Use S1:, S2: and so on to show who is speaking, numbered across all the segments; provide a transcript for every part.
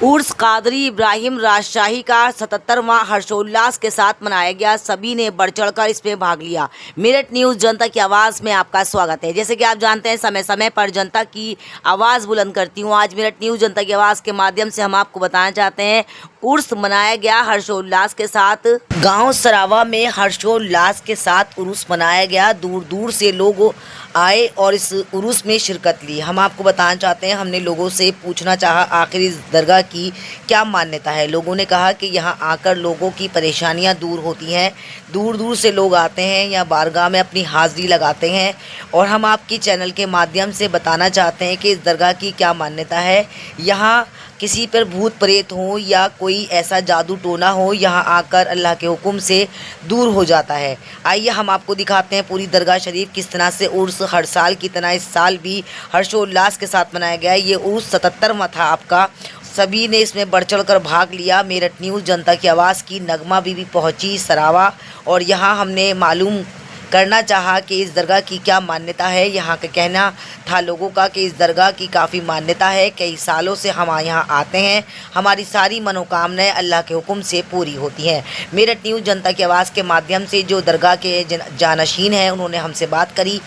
S1: उर्स कादरी इब्राहिम राजशाही का 77वां हर्षोल्लास के साथ मनाया गया। सभी ने बढ़ चढ़कर इसमें भाग लिया। मेरठ न्यूज़ जनता की आवाज़ में आपका स्वागत है। जैसे कि आप जानते हैं, समय समय पर जनता की आवाज़ बुलंद करती हूँ। आज मेरठ न्यूज़ जनता की आवाज़ के माध्यम से हम आपको बताना चाहते हैं, उर्स मनाया गया हर्षोल्लास के साथ। गांव सरावा में हर्षोल्लास के साथ उर्स मनाया गया। दूर दूर से लोग आए और इस उर्स में शिरकत ली। हम आपको बताना चाहते हैं, हमने लोगों से पूछना चाहा आखिर इस दरगाह की क्या मान्यता है। लोगों ने कहा कि यहाँ आकर लोगों की परेशानियाँ दूर होती हैं। दूर दूर से लोग आते हैं, यहाँ बारगाह में अपनी हाज़िरी लगाते हैं। और हम आपकी चैनल के माध्यम से बताना चाहते हैं कि इस दरगाह की क्या मान्यता है। यहाँ किसी पर भूत प्रेत हो या कोई ऐसा जादू टोना हो, यहाँ आकर अल्लाह के हुक्म से दूर हो जाता है। आइए हम आपको दिखाते हैं पूरी दरगाह शरीफ किस तरह से उर्स हर साल की तरह इस साल भी हर्षोल्लास के साथ मनाया गया है। ये उर्स 77वां था आपका। सभी ने इसमें बढ़ चढ़ कर भाग लिया। मेरठ न्यूज़ जनता की आवाज़ की नगमा बीबी पहुंची सरावा और यहाँ हमने मालूम करना चाहा कि इस दरगाह की क्या मान्यता है। यहाँ का कहना था लोगों का कि इस दरगाह की काफ़ी मान्यता है। कई सालों से हम यहाँ आते हैं, हमारी सारी मनोकामनाएं अल्लाह के हुक्म से पूरी होती हैं। मेरठ न्यूज़ जनता की आवाज़ के माध्यम से जो दरगाह के जानशीन हैं, उन्होंने हमसे बात करी।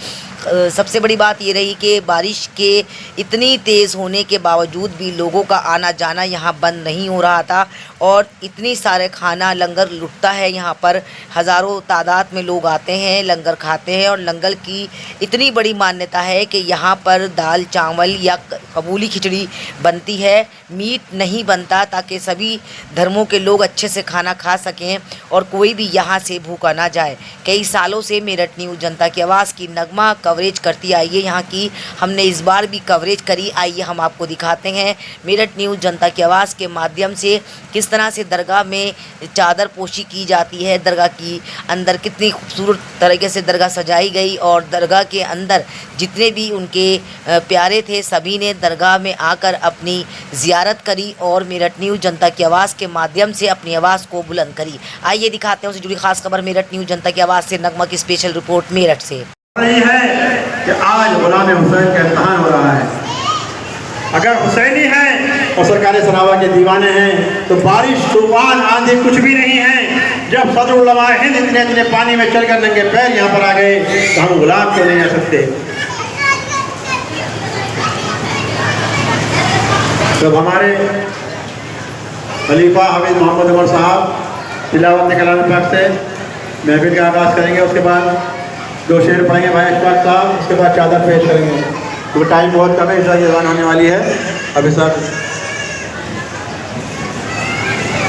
S1: सबसे बड़ी बात ये रही कि बारिश के इतनी तेज़ होने के बावजूद भी लोगों का आना जाना यहाँ बंद नहीं हो रहा था और इतनी सारे खाना लंगर लुटता है। यहाँ पर हज़ारों तादाद में लोग आते हैं, लंगर खाते हैं और लंगर की इतनी बड़ी मान्यता है कि यहाँ पर दाल चावल या कबूली खिचड़ी बनती है। मीट नहीं बनता ताकि सभी धर्मों के लोग अच्छे से खाना खा सकें और कोई भी यहाँ से भूखा ना जाए। कई सालों से मेरठ न्यूज़ जनता की आवाज़ की नगमा कवरेज करती आई है यहाँ की। हमने इस बार भी कवरेज करी। आइए हम आपको दिखाते हैं मेरठ न्यूज़ जनता की आवाज़ के माध्यम से किस तरह से दरगाह में चादर पोशी की जाती है। दरगाह की अंदर कितनी खूबसूरत तरीके से दरगाह सजाई गई और दरगाह के अंदर जितने भी उनके प्यारे थे, सभी ने दरगाह में आकर अपनी ज़ियारत करी और मेरठ न्यूज़ जनता की आवाज़ के माध्यम से अपनी आवाज़ को बुलंद करी। आइए दिखाते हैं उससे जुड़ी खास खबर मेरठ न्यूज़ जनता की आवाज़ से नगमा की स्पेशल रिपोर्ट मेरठ से।
S2: रही है कि आज गुलाम हुसैन का इम्तहान हो रहा है। अगर हुसैनी हैं और सरकार सरावा के दीवाने हैं तो बारिश तूफान आंधी कुछ भी नहीं है। जब सदरुल उलमा हिंद इतने पानी में चलकर नंगे पैर यहाँ पर आ गए तो हम गुलाम क्यों नहीं आ सकते। जब हमारे खलीफा हाफिज मोहम्मद उमर साहब तिलावत कलाम पाक से महफिल का आगाज़ करेंगे, उसके बाद दो शेर पढ़ेंगे भाई अशफाक साहब, उसके बाद चादर पेश करेंगे। तो टाइम बहुत कम है, इस जबान होने वाली है। अभी सर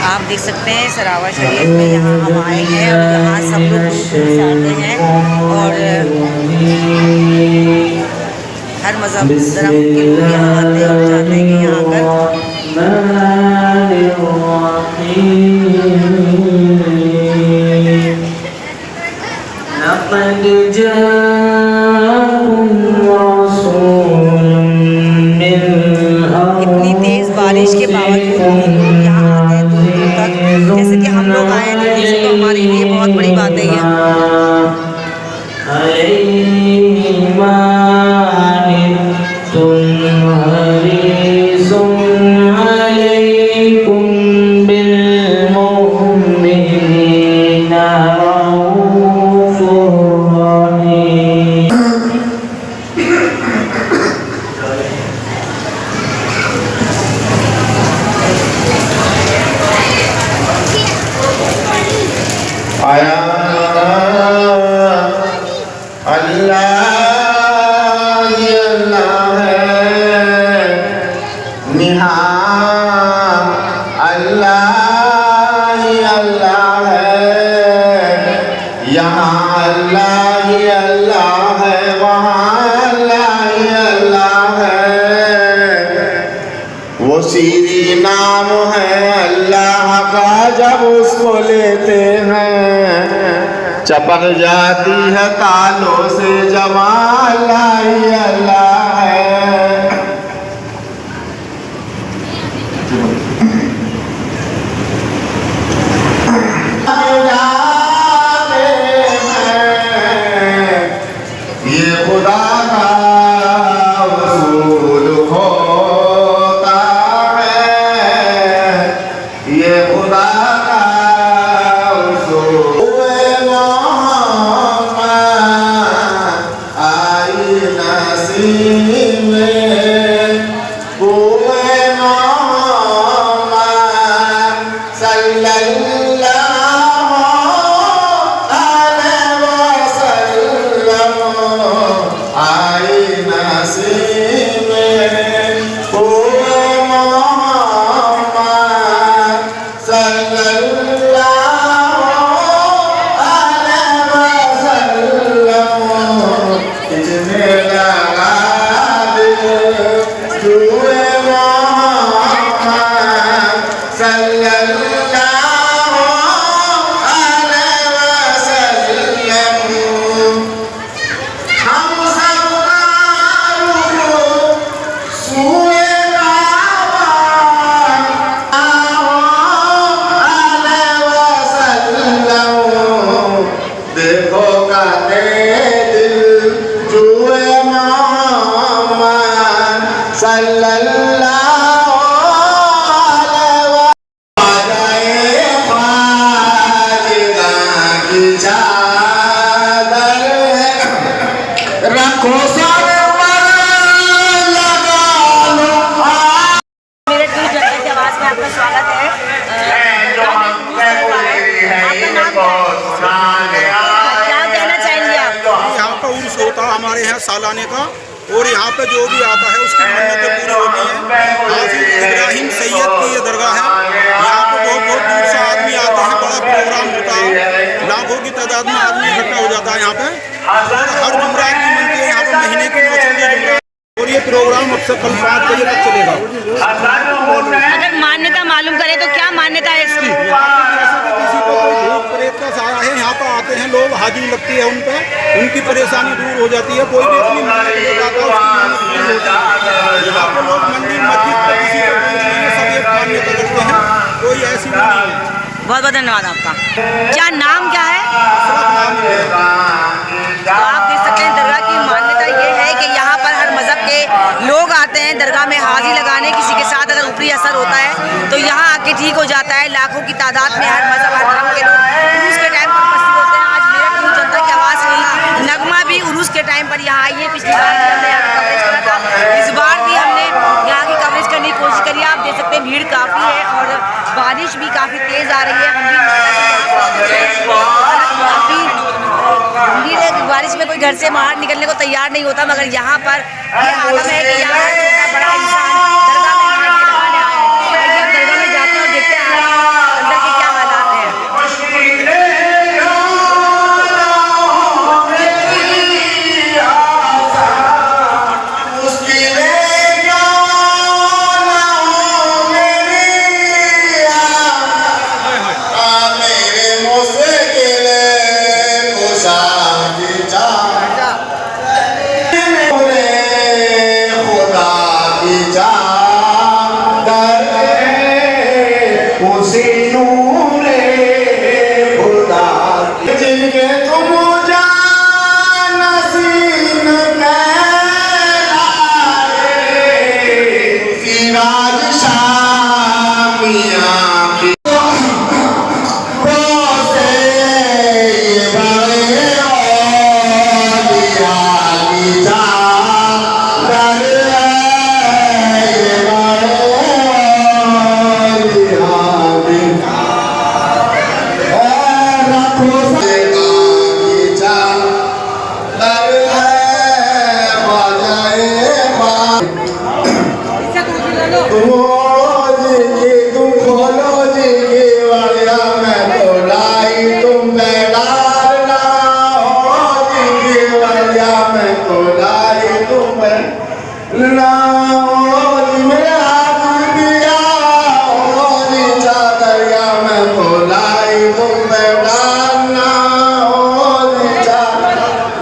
S1: आप देख सकते हैं सरावा शरीफ में यहाँ हम आए हैं और यहाँ सब लोग आते हैं और हर मज़हब धर्म के लोग यहाँ आते हैं और चाहते हैं कि यहाँ आकर इतनी तेज़ बारिश के बावजूद लोग यहाँ आते हैं दूर दूर तक। जैसे कि हम लोग आए हैं दिल्ली से, तो हमारे लिए बहुत बड़ी बात है
S2: आया अल्लाह है निहा अल्लाह है यहाँ अल्लाह है वहाँ अल्लाह है। वो सीरी नाम है अल्लाह का, जब उसको लेते हैं चपक जाती है तालों से जमा। अल्लाह है। ये खुदा का वसूल होता है।
S3: हमारे यहाँ सालाने का, और यहाँ पे जो भी आता है उसकी मन्नतें पूरी होती हैं। हाफिज इब्राहिम सैयद की ये दरगाह है। यहाँ पे बहुत बहुत दूर से आदमी आते हैं, बड़ा प्रोग्राम होता है, लाखों की तादाद में आदमी इकट्ठा हो जाता है यहाँ पे। और हर जुमरात की मनती है यहाँ पे, महीने की 9 जुमरात, और ये प्रोग्राम अब से कल 5 बजे तक चलेगा।
S1: अगर मान्यता मालूम करें तो क्या मान्यता है इसकी?
S3: जैसे कि किसी को कोई भूत प्रेत का साया है, यहाँ पर आते हैं लोग, हाजिरी लगती है उन पर, उनकी परेशानी दूर हो जाती है। कोई भी अपनी मन्नत लेकर आता है, उसकी मन्नत पूरी होती है। यहाँ पर लोग मंदिर मस्जिद पर किसी को कुछ नहीं है, सब एक मान्यता करते हैं, कोई ऐसी नहीं है।
S1: बहुत बहुत धन्यवाद आपका। क्या नाम क्या है? तो आप देख सकते हैं दरगाह की मान्यता ये है कि यहाँ पर हर मज़हब के लोग आते हैं दरगाह में हाजिरी लगाने। किसी के साथ अगर ऊपरी असर होता है तो यहाँ आके ठीक हो जाता है। लाखों की तादाद में हर मज़हब हर धर्म के लोग उरूस के टाइम पर उपस्थित होते हैं। आज मेरठ न्यूज़ जनता की आवाज़ की नगमा भी उरूस के टाइम पर यहाँ आई है। पिछली बार भी हमने यहाँ कवरेज करा था, इस बार भी हमने यहाँ की कवरेज करने की कोशिश करी। आप देख सकते हैं भीड़ काफ़ी है और बारिश भी काफ़ी तेज़ आ रही है। हम भी काफ़ी भीड़ है, बारिश में कोई घर से बाहर निकलने को तैयार नहीं होता, मगर यहाँ पर ये आलम है कि यहाँ छोटा बड़ा इंसान दरगाह में हाजिरी लगाने आया है। आइए हम दरगाह में जाते हैं और देखते हैं अंदर के क्या हालात हैं।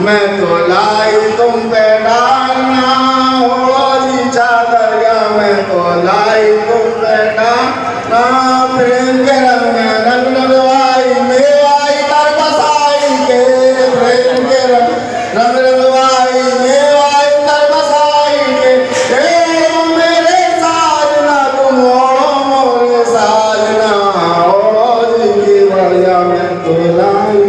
S4: मैं तो लाई तुम पे डालना होली चादरिया, मैं तो लाई तुम पे डालना। प्रेम के रंग में रंग लगवाई में आई कर बसाई के, प्रेम के रंग लगवाई में आई कर बसाई के। मेरे साजना तुम ओढ़ो मोरे साजना, ओढ़ो जी बढ़िया मैं तो लाई।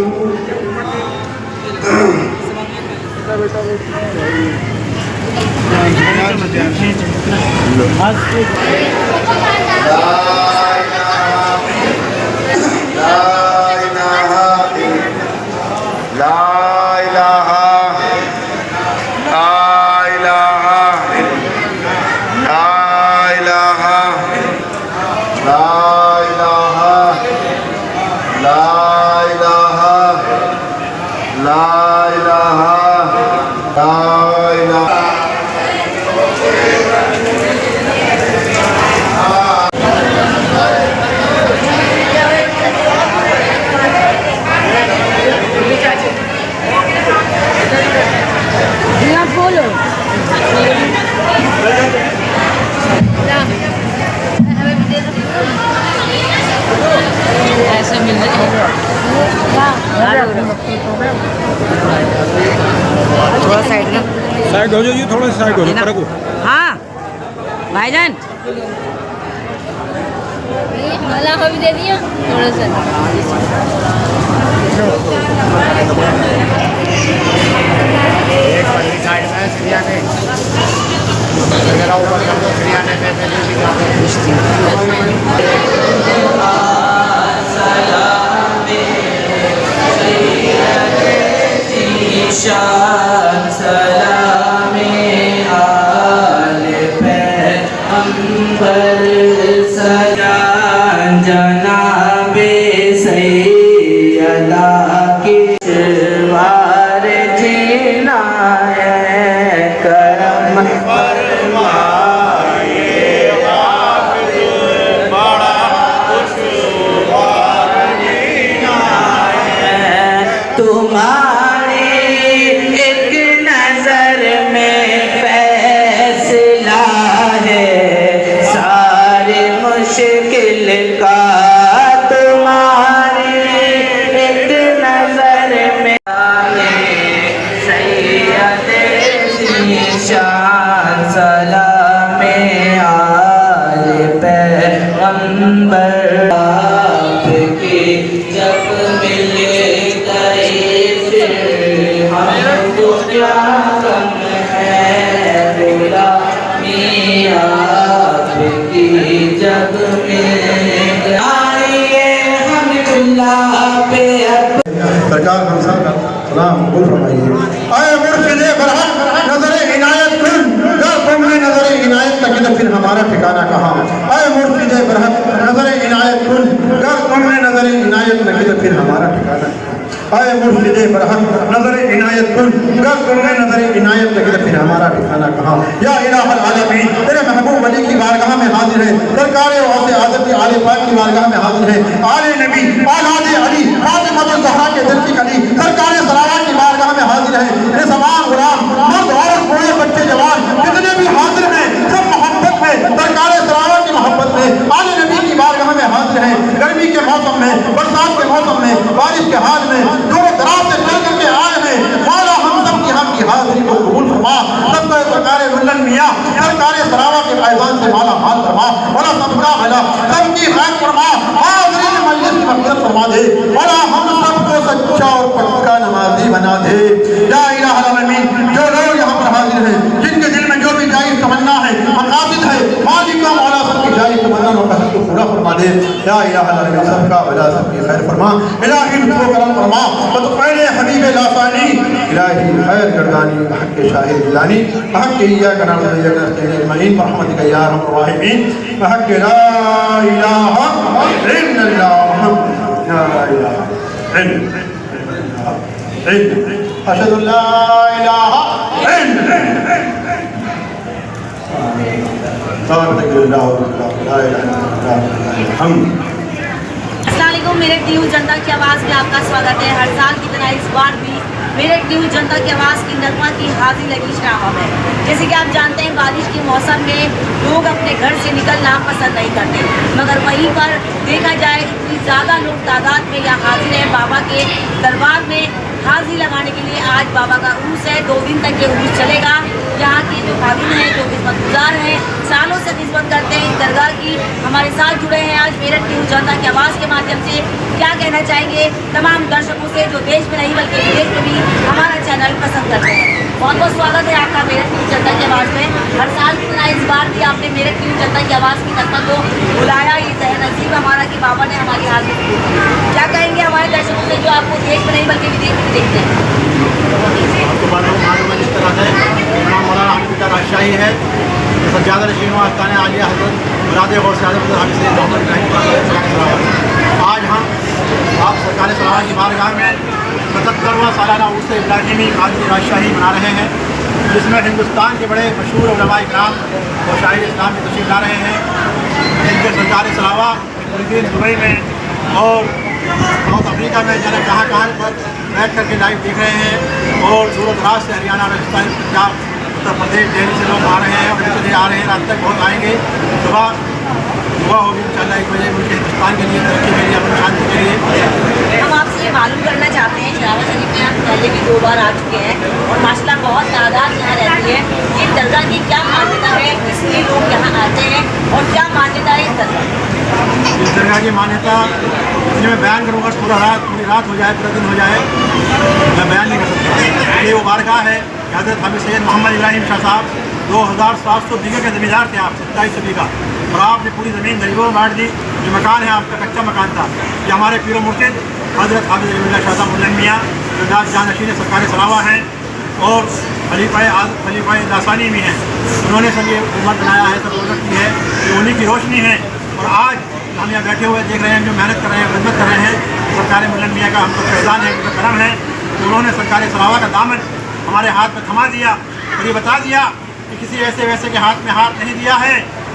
S1: ऐसे मिलने थोड़ा साइड ना,
S3: साइड हो जाइए, थोड़ा साइड हो जाइए।
S1: हाँ भाईजान
S5: माला को भी दे दिया थोड़ा सा।
S6: एक पल्ली साइड में सिरियाने ऊपर कर दो, सिरियाने पे
S7: मुश्किल का तुम्हारी एक नजर में सैयद ज़ीशान सलामे आले पैगंबर आपकी जब मिल गई फिर हमको क्या गम है गुलामी आपकी जब मिल आइए हम अल्लाह पे
S2: सरकार हम सब का सलाम कबूल फरमाइए। आए मुर्शिदे बरहक नजर इनायत कुल अगर तुमने नजर इनायत तक तो फिर हमारा ठिकाना कहाँ। आए मुर्शिदे बरहक नजर इनायत कुल अगर तुमने नजर इनायत तक तो फिर हमारा ठिकाना। आए मुर्शिदे बरहक नजर इनायत कुल अगर तुमने नजर इनायत तक तो फिर हमारा ठिकाना कहाँ। या इलाहुल आलमीन तेरे महबूब अली की बारगाह में हाजिर है, सरकार औसे आदत की आले पाक की बारगाह में हाजिर है, आले नबी औलाद अली फातिमा ज़हरा के दिल की कली सरकार सलावा की बारगाह में हाजिर है। ये तमाम गुलाम मर्द औरत बूढ़े बच्चे जवान जितने भी हाजिर हैं सब मोहब्बत में सरकार सलावा की मोहब्बत में आले नबी की बारगाह में हाजिर हैं। गर्मी के मौसम में, बरसात के मौसम में, बारिश के हाल में दूर दराज से चल करके आए हैं। मौला हम सब की यहाँ की हाजिरी को कबूल फरमा, सबका सरकार मुल्लन मियाँ सरकार सलावा के फैजान से माला माल फरमा, मौला सबका भला सबकी खैर फरमा, हाज़रीन मजलिस की मग़फ़िरत फरमा दे, मौला हम सबको सच्चा और पक्का नमाजी बना दे। या इलाहुल आलमीन जो लोग यहाँ पर हाजिर हैं जिनके दिल में जो भी जायज़ तमन्ना है मकासद है मालिक का मौला सबकी जायज़ तमन्ना मकासद को पूरा फरमा दे। या इलाहुल आलमीन सबका भला सबकी खैर फरमा, इलाही लुत्फ़ करम फरमा, बतफ़ैल हबीब लासानी इलाही खैर गर्दानी हक़ के शाहिद दिलानी हक़ के इय्याक नअबुदु व इय्याक नस्तईन अजमईन बरहमतिक या अरहमर राहिमीन हक़ ला इलाहा इल्लल्लाह ला इलाहा इल्लल्लाह अशहदु अल्ला इलाहा
S1: अस्सलामुअलैकुम, मेरठ न्यूज़ जनता की आवाज़ में आपका स्वागत है। हर साल की तरह इस बार भी मेरठ न्यूज़ जनता की आवाज़ की नगमा की हाजिर लगी शराबा में। जैसे कि आप जानते हैं बारिश के मौसम में लोग अपने घर से निकलना पसंद नहीं करते, मगर वहीं पर देखा जाए इतनी ज़्यादा लोग तादाद में यहाँ हाजिर हैं बाबा के दरबार में हाजिरी लगाने के लिए। आज बाबा का उर्स है, 2 दिन तक ये उर्स चलेगा। यहाँ के जो खादिम हैं जो खिदमत गुजार हैं सालों से खिदमत करते हैं इस दरगाह की, हमारे साथ जुड़े हैं आज मेरठ न्यूज़ जनता की आवाज़ के माध्यम से। क्या कहना चाहेंगे तमाम दर्शकों से जो देश में नहीं बल्कि विदेश में भी हमारा चैनल पसंद करते हैं। बहुत बहुत स्वागत है आपका मेरठ न्यूज़ जनता की आवाज़ में। हर साल की तरह इस बार भी आपने मेरठ न्यूज़ जनता की आवाज़ की नगमा को बुलाया, ये तहे नसीब हमारा कि बाबा ने हमारी हाजिरी की। क्या कहेंगे हमारे दर्शकों से जो आपको देश में नहीं बल्कि विदेश में देखते हैं?
S2: आपको मालूम है जिस तरह से इमाम मौलाना हमीद राजशाही है, सज्जादा श्रीनिवास ताने आलिया हज़रत मुराद गौस आज़म हाफ़िज़ मोहम्मद इब्राहीम आज हम आप सरकार सलावा की बारगाह में 77वां सालाना उर्स इब्राहीमी हाज़िर राजशाही मना रहे हैं, जिसमें हिंदुस्तान के बड़े मशहूर उलमा इकराम और शाहिद इस्लाम की तशरीफ़ ला रहे हैं। इनके सरकार सलावा मुरीदीन दुबई में और साउथ अफ्रीका में जाने कहाँ पर बैठ करके लाइव देख रहे हैं, और दूर दराज से हरियाणा, राजस्थान, पंजाब, उत्तर प्रदेश, दिल्ली से लोग आ रहे हैं और चले आ रहे हैं, रात तक बहुत आएंगे। सुबह दुआ होगी इंशाअल्लाह 1 बजे मुल्क हिंदुस्तान के लिए, तरक्की के लिए, अपनी शांति के लिए।
S1: हम आपसे ये मालूम करना चाहते हैं शराबा शरीफ में आप पहले भी 2 बार आ चुके हैं और माशाल्लाह बहुत तादाद यहाँ रहती है। ये दरगाह की क्या मान्यता है, किसलिए लोग यहाँ आते हैं और क्या मान्यता है इस दरगाह?
S2: इस दरगाह की मान्यता इसलिए मैं बयान करूँगा, पूरी रात हो जाए, पूरा दिन हो जाए, मैं बयान नहीं कर सकता। ये वो बारगाह है हज़रत हाफ़िज़ सैयद मोहम्मद इब्राहीम शाह साहब 2700 बीघे के ज़मींदार थे आप, 2700 बीघा, और आपने पूरी ज़मीन गरीबों में बांट दी। जो मकान है आपका कच्चा मकान था, ये हमारे पीर मुर्शिद हज़रत हाफ़िज़ अली शाह साहब मुल्लन मियाँ जो जानशीन सरकार सलावा हैं और खलीफा लासानी भी हैं, उन्होंने सब ये उम्मत बनाया है, सब उम्मत की है, ये उन्हीं की रोशनी है। और आज हम यहाँ बैठे हुए देख रहे हैं जो मेहनत कर रहे हैं, खिदमत कर रहे हैं, सरकार मुल्लन मियाँ का हम तो फैज़ान है, उनका करम है। तो उन्होंने सरकार सलावा का दामन हमारे हाथ में थमा दिया और ये बता दिया कि किसी ऐसे वैसे के हाथ में हाथ नहीं दिया है,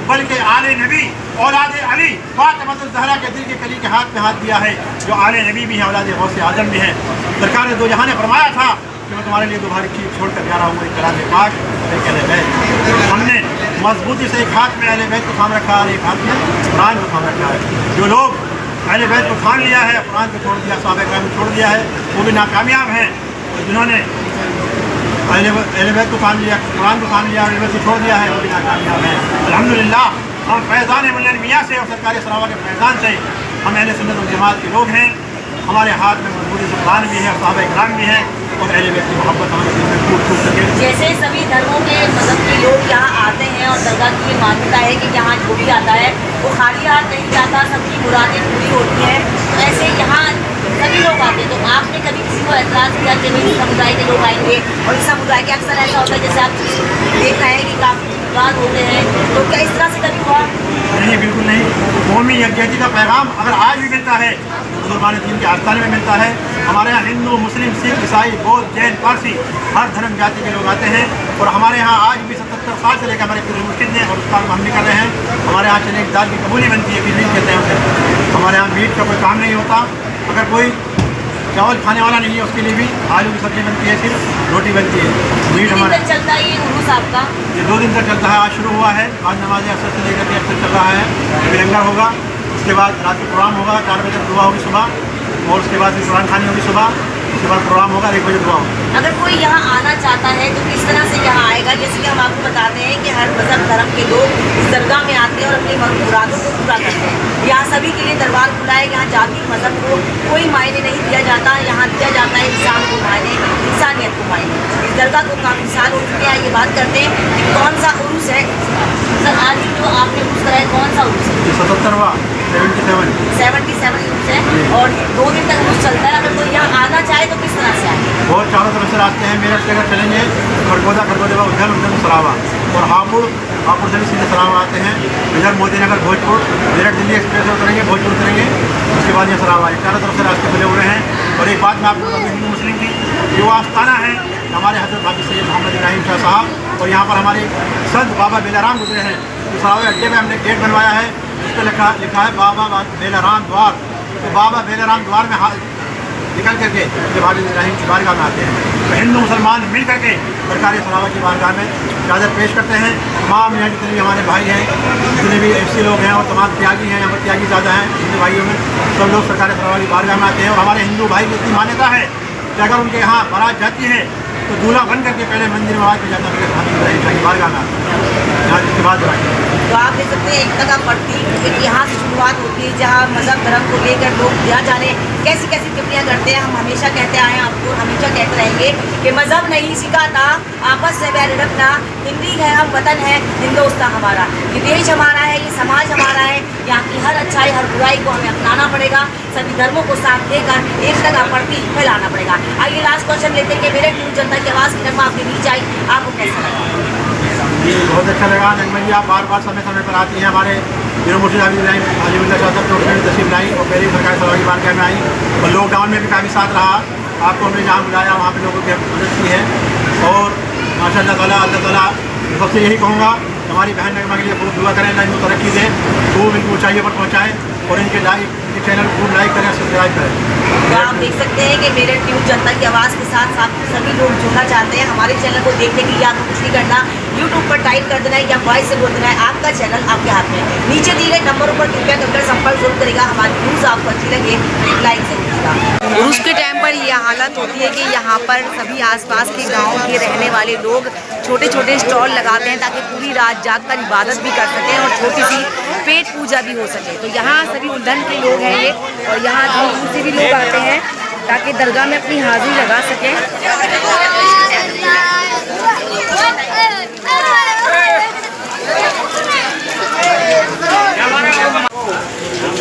S2: बल्कि आले नबी औलाद अली फातिमा ज़हरा के दिल के कली के हाथ में हाथ दिया है, जो आले नबी भी हैं, औलाद गौस आज़म भी हैं। सरकार ने 2 जहां ने फरमाया था कि मैं तुम्हारे लिए 2 भारी चीज़ छोड़ कर जा रहा हूँ, एक कलाम पाक और एक अहले बैत। हमने मजबूती से एक हाथ में अहले बैत को थाम रखा है, एक हाथ में कुरान को थाम रखा है। जो लोग अहले बैत को थाम लिया है, कुरान को छोड़ दिया, सहाबा किराम को छोड़ दिया है, वो भी नाकामयाब हैं। और जिन्होंने अहले बैत को थाम लिया, कुरान को थाम लिया और अहले बैत को छोड़ दिया है, वो भी नाकामयाब हैं। अल्हम्दुलिल्लाह हम फैज़ान मुल्ला मियाँ से और सरकारी सरावा के फैज़ान से हम अहले सुन्नत वल जमात के लोग हैं। हमारे हाथ में मजबूती से कुरान भी है और सहाबा किराम भी है और अहले बैत की मोहब्बत हमारे दिल में फूट फूट सके।
S1: जैसे सभी धर्मों के मजहब के लोग यहाँ आते हैं और दरगाह की ये मान्यता है कि यहाँ जो भी आता है वो खाली हाथ नहीं जाता, सबकी मुरादें पूरी होती हैं। तो ऐसे यहाँ सभी लोग आते हैं, तो आपने कभी किसी को एतराज़ किया कि भाई इस समुदाय के लोग आएंगे? और इस समुदाय के अक्सर ऐसा होता है जैसे आप देख रहे हैं कि काफ़ी विवाद होते हैं, तो क्या इस तरह से कभी हुआ?
S2: नहीं, बिल्कुल नहीं। कौमी यकजहती का पैगाम अगर आज भी मिलता है, मुसलमान दीन के आस्थाने में मिलता है। हमारे यहाँ हिंदू, मुस्लिम, सिख, ईसाई, बौद्ध, जैन, पारसी हर धर्म जाति के लोग आते हैं। और हमारे यहाँ आज भी 77 साल से लेकर हमारे पूरे मुर्शिद हैं और उस काम हम भी कर रहे हैं। हमारे यहाँ चले एक दाल की कबूली बनती है, फिर नहीं कहते हैं उसे। हमारे यहाँ मीट का कोई काम नहीं होता। अगर कोई चावल खाने वाला नहीं है उसके लिए भी आलू की सब्जी बनती है, सिर्फ रोटी बनती है। मीट हमारा
S1: चलता है ये उर्स आपका?
S2: ये 2 दिन तक चलता है। आज शुरू हुआ है, आज नमाज असर से लेकर के अक्सर चल रहा है। फिर लंगर होगा, उसके बाद रात को प्रोग्राम होगा, 4 बजे तक दुआ होगी सुबह, और उसके बाद फिर कुरान खानी होगी सुबह, उसके बाद प्रोग्राम होगा, 1 बजे दुआ होगा।
S1: अगर कोई यहाँ आना चाहता है तो किस तरह से यहाँ आएगा? जैसे कि हम आपको बताते हैं कि हर मजहब धर्म के लोग इस दरगाह में आते हैं और अपनी मुरादों को पूरा करते हैं। यहाँ सभी के लिए दरबार खुला है। यहाँ जाति मजहब को कोई मायने नहीं दिया जाता, यहाँ दिया जाता है इंसान को मायने, इंसानियत को मायने। इस दरगाह को काफ़ी साल हो चुके हैं। ये बात करते हैं कि कौन सा उर्स है सर आज जो आपने उर्स कराया, कौन सा उर्स है?
S2: 77वां
S1: 77 उर्स है और 2 दिन तक उर्स चलता है। अगर कोई यहाँ आना चाहे तो किस तरह से आए?
S2: बहुत चारों तरफ से रास्ते हैं। मेरठ से अगर चलेंगे खड़गोदा उधर सरावा, और हापुड़ से भी सीधे सरावा आते हैं। इधर मोदीनगर भोजपुर, मेरठ दिल्ली एक्सप्रेस से उतरेंगे, भोजपुर उतरेंगे, उसके बाद यहाँ सरावा है। चारों तरफ से रास्ते खुले हुए हैं। और एक बात मैं आपको बताऊँ, हिंदू मुस्लिम की जो आस्थाना है हमारे हज़रत हाजी सैयद मोहम्मद इब्राहिम शाह साहब, और यहाँ पर हमारे संत बाबा बेलाराम गुजरे हैं। तो सरावे अड्डे में हमने गेट बनवाया है, उस पर लिखा है बाबा बेलाराम द्वार। तो बाबा बेलाराम द्वार में निकल करके जब हाजी इब्राहिम की बारगाह में आते हैं तो हिंदू मुसलमान मिल करके सरकारी सरावा की बारगाह में चादर पेश करते हैं। तमाम यहाँ जितने भी हमारे भाई हैं, जितने भी ऐसे लोग हैं और तमाम त्यागी हैं, यहाँ पर त्यागी ज़्यादा हैं हिंदू भाइयों में, सब लोग सरकारी सरावा की बारगाह में आते हैं। और हमारे हिंदू भाई की इतनी मान्यता है कि अगर उनके यहाँ बारात जाती है तो दूल्हा बन करके पहले मंदिर में आवाज़ पे जाता है, हाजी इब्राहिम शाह की बारगाह में आता है, यहाँ जिसके बाद
S1: तो आप देख सकते हैं एक तक पड़ती एक यहाँ से शुरुआत होती है जहाँ मज़हब धर्म को लेकर लोग यहाँ जाने कैसी कैसी टिप्पणियाँ करते हैं। हम हमेशा कहते आए हैं, आपको हमेशा कहते रहेंगे कि मज़हब नहीं सिखाता आपस में बैर रखना, हिंदी है हम, वतन है हिंदुस्तान हमारा, ये देश हमारा है, ये समाज हमारा है। यहाँ की हर अच्छाई हर बुराई को हमें अपनाना पड़ेगा, सभी धर्मों को साथ देकर एक तक पड़ती फैलाना पड़ेगा। आइए लास्ट क्वेश्चन लेते हैं कि मेरठ न्यूज़ जनता की आवाज़ की तरफ आपके बीच आई, आपको कैसा लगा?
S2: जी बहुत अच्छा लगा। नगमा जी आप बार बार समय समय पर आती हैं। हमारे जिन मुर्शिद हाजी अलीमुल्ला शाह साहब ने तशरीफ लाई और पहले सरकारी सरावा की बारगाह में आई, और लॉकडाउन में भी काफ़ी साथ रहा। आपको हमने जहाँ बुलाया वहाँ पे लोगों की मदद की है। और माशाअल्लाह ताला अल्लाह ताला सबसे यही कहूँगा हमारी बहन नगमा के लिए खूब दुआ करें, अल्लाह इनको तरक्की दे, खूब इनको ऊँचाइयों पर पहुँचाएँ और इनके चैनल खूब लाइक करें, सब्सक्राइब करें।
S1: तो आप देख सकते हैं कि मेरठ न्यूज़ जनता की आवाज़ के साथ साथ सभी लोग जुड़ना चाहते हैं हमारे चैनल को देखने के लिए। आपको कुछ नहीं करना, यूट्यूब पर टाइप कर देना है या वॉइस से बोल देना है, आपका चैनल आपके हाथ में। नीचे दिए गए नंबरों पर कृपया कर संपर्क जरूर करेगा। हमारी न्यूज़ आपको अच्छी लगे एक लाइक जरूर करेगा। उर्स के टाइम पर यह हालत होती है कि यहाँ पर सभी आसपास के गाँव के रहने वाले लोग छोटे छोटे स्टॉल लगाते हैं ताकि पूरी रात जागकर इबादत भी कर सकें और छोटी सी पेट पूजा भी हो सके। तो यहाँ सभी उल्धन के लोग हैं ये, और यहाँ दूर दूर से भी लोग आते हैं ताकि दरगाह में अपनी हाजिरी लगा सकें।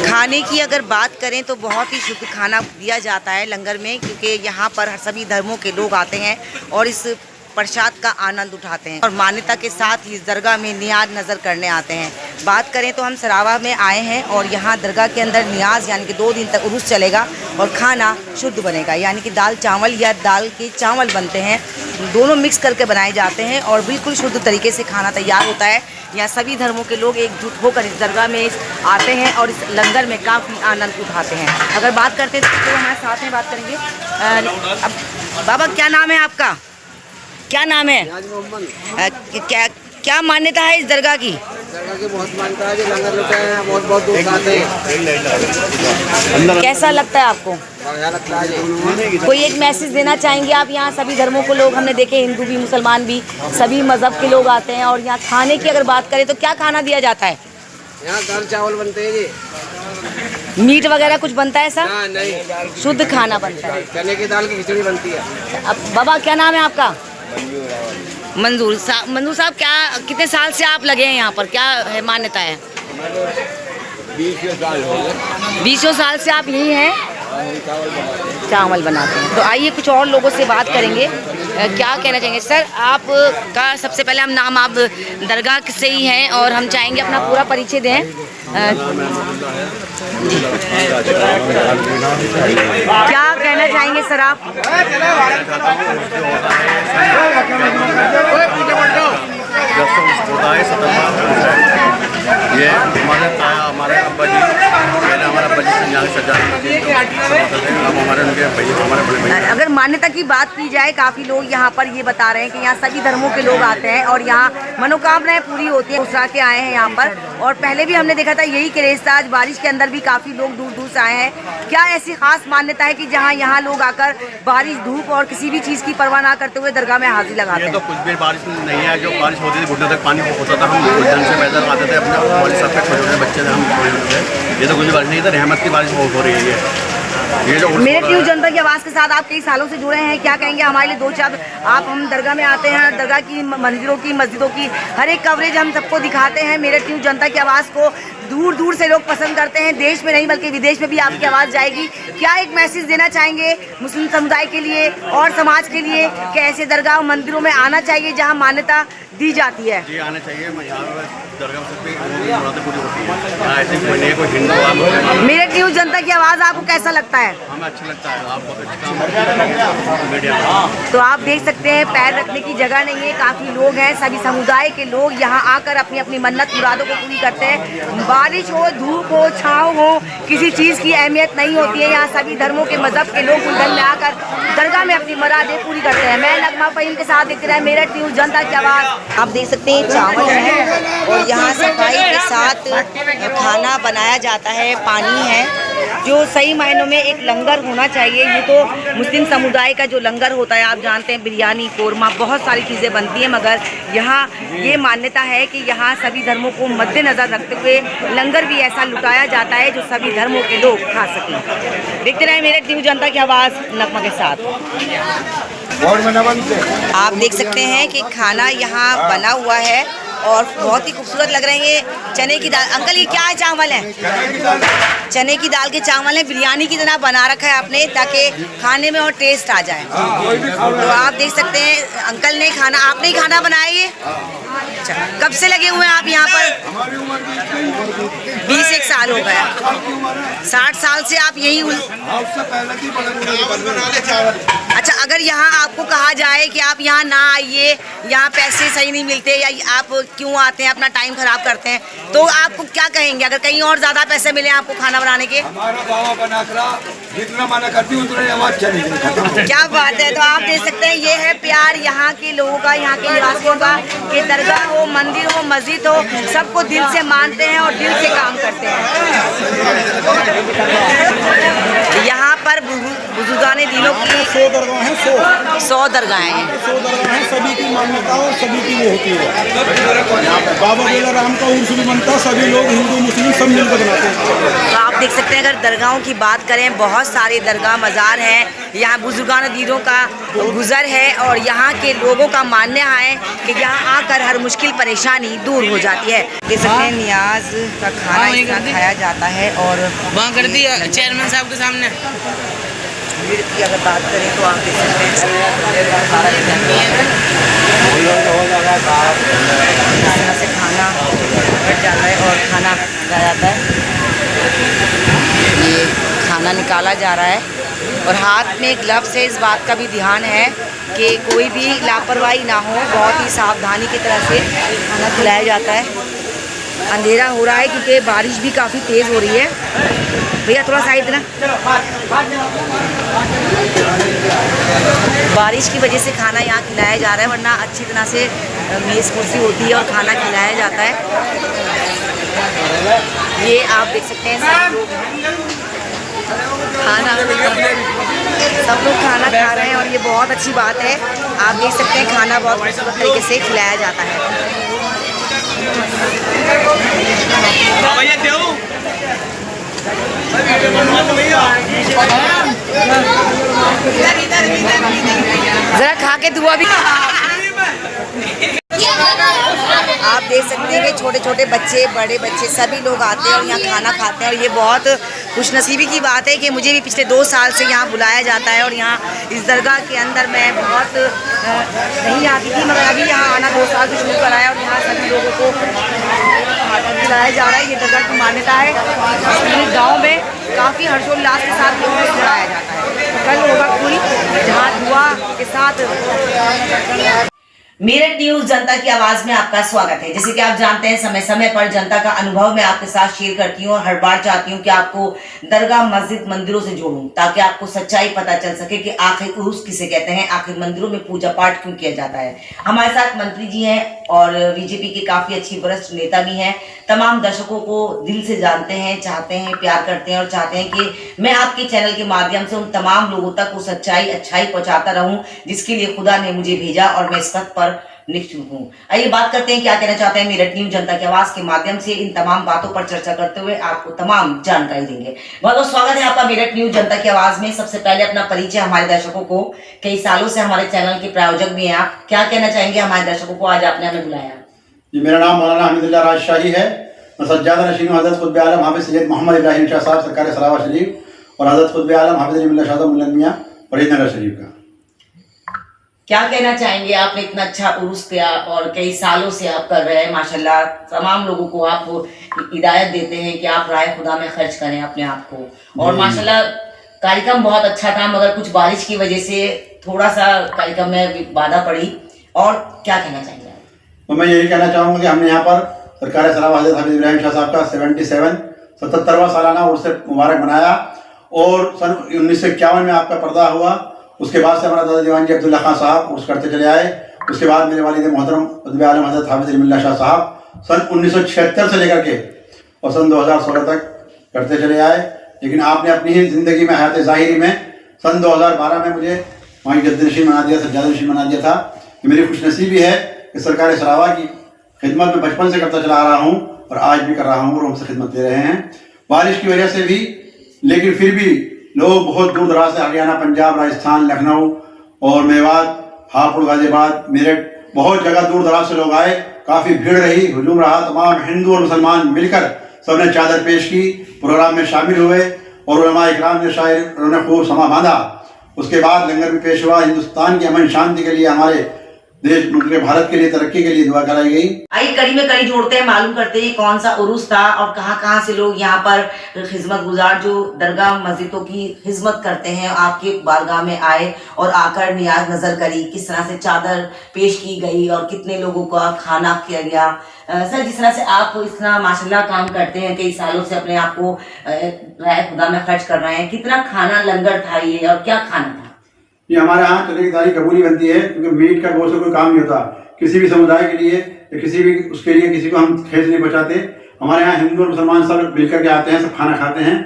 S1: खाने की अगर बात करें तो बहुत ही शुद्ध खाना दिया जाता है लंगर में, क्योंकि यहाँ पर सभी धर्मों के लोग आते हैं और इस प्रसाद का आनंद उठाते हैं और मान्यता के साथ ही इस दरगाह में नियाज नज़र करने आते हैं। बात करें तो हम सरावा में आए हैं और यहाँ दरगाह के अंदर नियाज यानी कि 2 दिन तक उर्स चलेगा और खाना शुद्ध बनेगा, यानी कि दाल चावल या दाल के चावल बनते हैं, दोनों मिक्स करके बनाए जाते हैं और बिल्कुल शुद्ध तरीके से खाना तैयार होता है। यहाँ सभी धर्मों के लोग एकजुट होकर इस दरगाह में आते हैं और इस लंगर में काफ़ी आनंद उठाते हैं। अगर बात करते हैं तो हमारे साथ में बात करेंगे। अब बाबा क्या नाम है आपका? क्या नाम है? क्या मान्यता है इस दरगाह की?
S8: दरगाह की बहुत मान्यता है, जो लंगर लेते हैं बहुत बहुत दूर से आते हैं।
S1: कैसा लगता है आपको?
S8: बढ़िया लगता है जी।
S1: कोई एक मैसेज देना चाहेंगे आप? यहाँ सभी धर्मों को लोग हमने देखे, हिंदू भी मुसलमान भी सभी मजहब के लोग आते हैं, और यहाँ खाने की अगर बात करें तो क्या खाना दिया जाता है?
S8: यहाँ दाल चावल बनते हैं जी।
S1: मीट वगैरह कुछ बनता है सर?
S8: नहीं,
S1: शुद्ध खाना बनता है।
S8: चने की दाल की खिचड़ी बनती है।
S1: अब बाबा क्या नाम है आपका? मंजूर साहब, क्या कितने साल से आप लगे हैं यहाँ पर, क्या है मान्यता है? 20 साल से आप यही हैं, चावल बनाते हैं। तो आइए कुछ और लोगों से बात करेंगे, क्या कहना चाहेंगे सर? आप का सबसे पहले हम नाम, आप दरगाह से ही हैं और हम चाहेंगे अपना पूरा परिचय दें। क्या कहना चाहेंगे सर आप?
S9: ये हमारे अब्बा जी, पहले हमारे अब्बा जी यहाँ सजा हमारे उनके भैया, हमारे बड़े भैया।
S1: अगर मान्यता की बात की जाए, काफ़ी लोग यहाँ पर ये बता रहे हैं कि यहाँ सभी धर्मों के लोग आते हैं और यहाँ मनोकामनाएं पूरी होती हैं, उसरा के आए हैं यहाँ पर। और पहले भी हमने देखा था यही क्रेज़ था, आज बारिश के अंदर भी काफ़ी लोग दूर दूर से आए हैं। क्या ऐसी खास मान्यता है कि जहाँ यहाँ लोग आकर बारिश, धूप और किसी भी चीज़ की परवाह ना करते हुए दरगाह में हाजिरी लगाते हैं?
S9: तो कुछ भी बारिश नहीं है, जो बारिश होती थी घुटने तक पानी होता था, हम उलझन से पैदल आते थे अपने कॉलेज सब पे, छोटे बच्चे थे हम थे। ये तो कुछ बारिश नहीं था, रहमत की बारिश हो रही है। ये जो
S1: मेरठ न्यूज़ जनता की आवाज़ के साथ आप कई सालों से जुड़े हैं, क्या कहेंगे हमारे लिए दो चार? आप, हम दरगाह में आते हैं, दरगाह की, मंदिरों की, मस्जिदों की हर एक कवरेज हम सबको दिखाते हैं। मेरठ न्यूज़ जनता की आवाज़ को दूर दूर से लोग पसंद करते हैं, देश में नहीं बल्कि विदेश में भी आपकी आवाज़ जाएगी। क्या एक मैसेज देना चाहेंगे मुस्लिम समुदाय के लिए और समाज के लिए कि ऐसे दरगाह मंदिरों में आना चाहिए जहाँ मान्यता दी जाती है?
S9: जी आना चाहिए, दरगाह से पूरी होती है, ऐसे कोई नहीं, कोई हिंदू।
S1: मेरठ न्यूज़ जनता की आवाज़ आपको कैसा लगता है?
S9: हमें अच्छा लगता है, आप बहुत अच्छा मीडिया।
S1: तो आप देख सकते हैं पैर रखने की जगह नहीं है, काफ़ी लोग हैं, सभी समुदाय के लोग यहाँ आकर अपनी अपनी मन्नत मुरादों को पूरी करते हैं। बारिश हो, धूप हो, छाँव हो, किसी चीज़ की अहमियत नहीं होती है। यहाँ सभी धर्मों के मजहब के लोग उलझन में आकर दरगाह में अपनी मुरादें पूरी करते हैं। मैं नगमा फ़हीम के साथ देखते रहे मेरठ न्यूज़ जनता की आवाज़। आप देख सकते हैं चावल है और यहाँ सफाई के साथ खाना बनाया जाता है, पानी है, जो सही मायनों में एक लंगर होना चाहिए। ये तो मुस्लिम समुदाय का जो लंगर होता है, आप जानते हैं बिरयानी, कोरमा, बहुत सारी चीज़ें बनती हैं, मगर यहाँ ये मान्यता है कि यहाँ सभी धर्मों को मद्देनज़र रखते हुए लंगर भी ऐसा लुटाया जाता है जो सभी धर्मों के लोग खा सकें। देखते रहे मेरठ न्यूज़ जनता की आवाज़ नगमा के साथ। आप देख सकते हैं कि खाना यहाँ बना हुआ है और बहुत ही खूबसूरत लग रहे हैं। चने की दाल, अंकल ये क्या है? चावल है, चने की दाल के चावल है, बिरयानी की तरह बना रखा है आपने ताकि खाने में और टेस्ट आ जाए। तो आप देख सकते हैं अंकल ने खाना, आपने ही खाना बनाया ये? अच्छा, कब से लगे हुए हैं आप यहाँ पर? 20 साल हो गया। 60 साल से आप यही अच्छा, अगर यहाँ आपको कहा जाए कि आप यहाँ ना आइए, यहाँ पैसे सही नहीं मिलते, या आप क्यों आते हैं, अपना टाइम खराब करते हैं, तो आपको क्या कहेंगे? अगर कहीं और ज़्यादा पैसे मिले आपको खाना बनाने के?
S4: जितना मना करती उतना आवाज चलेगी।
S1: क्या बात है। तो आप देख सकते हैं ये है प्यार यहाँ के लोगों का, यहाँ के निवासियों का, कि दरगाह हो, मंदिर हो, मस्जिद हो, सबको दिल से मानते हैं और दिल से काम करते हैं। यहाँ पर बुजुर्गाने दिनों की
S3: 100 दरगाह हैं,
S1: 100 दरगाहें हैं।
S3: 100 दरगाह हैं, सभी की मान्यता और सभी की वो होती है। बाबा बेला राम का उर्स भी बनता है, सभी लोग हिंदू मुस्लिम सब मिलकर बनाते हैं।
S1: तो आप देख सकते हैं अगर दरगाहों की बात करें, बहुत सारे दरगाह मज़ार हैं, यहाँ बुजुर्गान दीनों का गुज़र है और यहाँ के लोगों का मानना है कि यहाँ आकर हर मुश्किल परेशानी दूर हो जाती है। देख सकते हैं नियाज का खाना इस तरह खाया जाता है और
S7: वहाँ कर दिया चेयरमैन साहब के सामने।
S1: भीड़ की अगर बात करें तो आप देख सकते हैं इस तरह से खाना बैठ जाता है और खाना खाया जाता है। ये खाना निकाला जा रहा है और हाथ में ग्लव्स है, इस बात का भी ध्यान है कि कोई भी लापरवाही ना हो, बहुत ही सावधानी की तरह से खाना खिलाया जाता है। अंधेरा हो रहा है क्योंकि बारिश भी काफ़ी तेज़ हो रही है। भैया थोड़ा साइड ना, बारिश की वजह से खाना यहाँ खिलाया जा रहा है, वरना अच्छी तरह से मेज़ कुर्सी होती है और खाना खिलाया जाता है। ये आप देख सकते हैं सब लोग खाना खा रहे हैं और ये बहुत अच्छी बात है। आप देख सकते हैं खाना बहुत खूबसूरत तरीके से खिलाया जाता है। जरा खा के दुआ भी। आप देख सकते हैं कि छोटे छोटे बच्चे, बड़े बच्चे सभी लोग आते हैं और यहाँ खाना खाते हैं और ये बहुत खुशनसीबी की बात है कि मुझे भी पिछले 2 साल से यहाँ बुलाया जाता है और यहाँ इस दरगाह के अंदर मैं बहुत नहीं आती थी, मगर अभी यहाँ आना 2 साल से शुरू करा है और यहाँ सभी लोगों को खिलाया जा रहा है। ये दरगाह की मान्यता है। पूरे गाँव में काफ़ी हर्षोल्लास के साथ लोगों को खिलाया जाता है। कल होगा पूरी जहाँ दुआ के साथ। मेरठ न्यूज जनता की आवाज में आपका स्वागत है। जैसे कि आप जानते हैं, समय समय पर जनता का अनुभव मैं आपके साथ शेयर करती हूँ और हर बार चाहती हूँ कि आपको दरगाह, मस्जिद, मंदिरों से जोड़ूं ताकि आपको सच्चाई पता चल सके कि आखिर उर्स किसे कहते हैं, आखिर मंदिरों में पूजा पाठ क्यों किया जाता है। हमारे साथ मंत्री जी हैं और बीजेपी के काफी अच्छी वरिष्ठ नेता भी हैं। तमाम दर्शकों को दिल से जानते हैं, चाहते हैं, प्यार करते हैं और चाहते हैं कि मैं आपके चैनल के माध्यम से उन तमाम लोगों तक वो सच्चाई, अच्छाई पहुंचाता रहूं जिसके लिए खुदा ने मुझे भेजा और मैं इस पथ पर निश्चित हूँ। आइए बात करते हैं क्या कहना चाहते हैं मेरठ न्यूज जनता की आवाज के माध्यम से। इन तमाम बातों पर चर्चा करते हुए आपको तमाम जानकारी देंगे। बहुत बहुत स्वागत है आपका मेरठ न्यूज जनता की आवाज में। सबसे पहले अपना परिचय हमारे दर्शकों को, कई सालों से हमारे चैनल के प्रायोजक भी हैं आप, क्या कहना चाहेंगे हमारे दर्शकों को, आज आपने हमें बुलाया?
S2: जी, मेरा नाम मौलाना हमीदुल्लाह राजशाही है। मैं सज्जादा नशीन हज़रत खुतबे आलम हाफिज़ सैयद मोहम्मद इब्राहिम शाह साहब सरकार सरावा शरीफ और हज़रत खुतबे आलम हाफिज़ अली शाह मुल्ला मियां फरीद नगर शरीफ का।
S1: क्या कहना चाहेंगे? आपने इतना अच्छा उर्स किया और कई सालों से आप कर रहे हैं माशाल्लाह। तमाम लोगों को आप हिदायत देते हैं कि आप राह खुदा में खर्च करें अपने आप को और माशाल्लाह कार्यक्रम बहुत अच्छा था, मगर कुछ बारिश की वजह से थोड़ा सा कार्यक्रम में बाधा पड़ी। और क्या कहना चाहेंगे?
S2: तो मैं यही कहना चाहूँगा कि हमने यहाँ पर सरकार सरावा हज़रत हाफिज़ इब्राहिम शाह साहब का 77वां सालाना उर्स मुबारक मनाया और सन 1951 में आपका पर्दा हुआ। उसके बाद से हमारा दादा दीवान जी अब्दुल्ला खान साहब उर्स करते चले आए। उसके बाद मेरे वालिद मोहतरम खुतबे आलम हज़रत हाफिज़ अली शाह साहब सन 1976 से लेकर के और सन 2016 तक करते चले आए। लेकिन आपने अपनी ही ज़िंदगी में, हयात ज़ाहिरी में सन 2012 में मुझे वहीं जद्दनशीन बना दिया, सज्जादा नशीन बना दिया था। कि मेरी खुशनसीबी है कि सरकार सरावा की खिदमत में बचपन से करता चला आ रहा हूँ और आज भी कर रहा हूँ और हमसे खिदमत दे रहे हैं। बारिश की वजह से भी, लेकिन फिर भी लोग बहुत दूर दराज से, हरियाणा, पंजाब, राजस्थान, लखनऊ और मेवात, हापुड़, गाजियाबाद, मेरठ, बहुत जगह दूर दराज से लोग आए। काफ़ी भीड़ रही, हुजूम रहा। तमाम हिंदू और मुसलमान मिलकर सबने चादर पेश की, प्रोग्राम में शामिल हुए और उलमा इकराम ने शायर उन्होंने खूब समा बांधा। उसके बाद लंगर भी पेश हुआ। हिंदुस्तान की अमन शांति के लिए, हमारे देश मुल्क भारत के लिए, तरक्की के लिए दुआ कराई गई।
S1: आइए कड़ी में कड़ी जोड़ते हैं, मालूम करते हैं कौन सा उर्स था और कहाँ से लोग यहाँ पर खिदमत गुजार जो दरगाह मस्जिदों की खिदमत करते हैं आपके बारगाह में आए और आकर नियाज नजर करी, किस तरह से चादर पेश की गई और कितने लोगों का खाना किया गया। सर, जिस तरह से आप इतना माशाल्लाह काम करते हैं, कई सालों से अपने आप को राह खुदा में खर्च कर रहे हैं, कितना खाना लंगर था ये और क्या खाना था?
S2: ये हमारे यहाँ तरीकेदारी कबूली बनती है क्योंकि मीट का गोश्त कोई काम नहीं होता किसी भी समुदाय के लिए या किसी भी उसके लिए किसी को हम ठेस नहीं पहुँचाते। हमारे यहाँ हिंदू और मुसलमान सब मिलकर के आते हैं, सब खाना खाते हैं।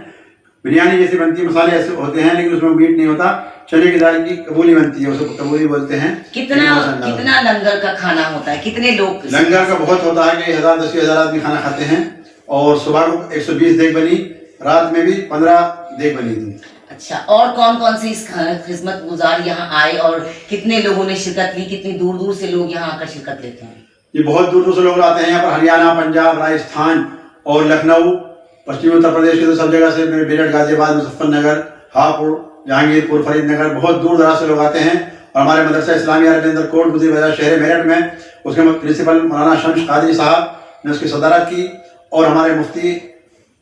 S2: बिरयानी जैसी बनती है, मसाले ऐसे होते हैं लेकिन उसमें मीट नहीं होता। चने की दाल की कबूली बनती है, उसको कबूली बोलते हैं।
S1: कितना लंगर का खाना होता है, कितने लोग?
S2: लंगर का बहुत होता है कि 1000-10,000 आदमी खाना खाते हैं और सुबह को 120 देग बनी, रात में भी 15 देग बनी थी।
S1: अच्छा, और कौन कौन से इस खिदमत गुजार यहाँ आए और कितने लोगों ने शिरकत ली? कितनी दूर दूर से लोग यहाँ आकर शिरकत लेते हैं?
S2: ये बहुत दूर दूर से लोग आते हैं यहाँ पर। हरियाणा, पंजाब, राजस्थान और लखनऊ, पश्चिमी उत्तर प्रदेश के तो सब जगह से, मेरठ, गाजियाबाद, मुजफ्फरनगर, हापुड़, जहांगीरपुर, फरीदनगर, बहुत दूर दराज से लोग आते हैं। और हमारे मदरसा इस्लामिया रविंद्र कोट गुजरी बाजार शहर मेरठ में उसके प्रिंसिपल मौलाना शम्स कादरी साहब ने उसकी सदारत की और हमारे मुफ्ती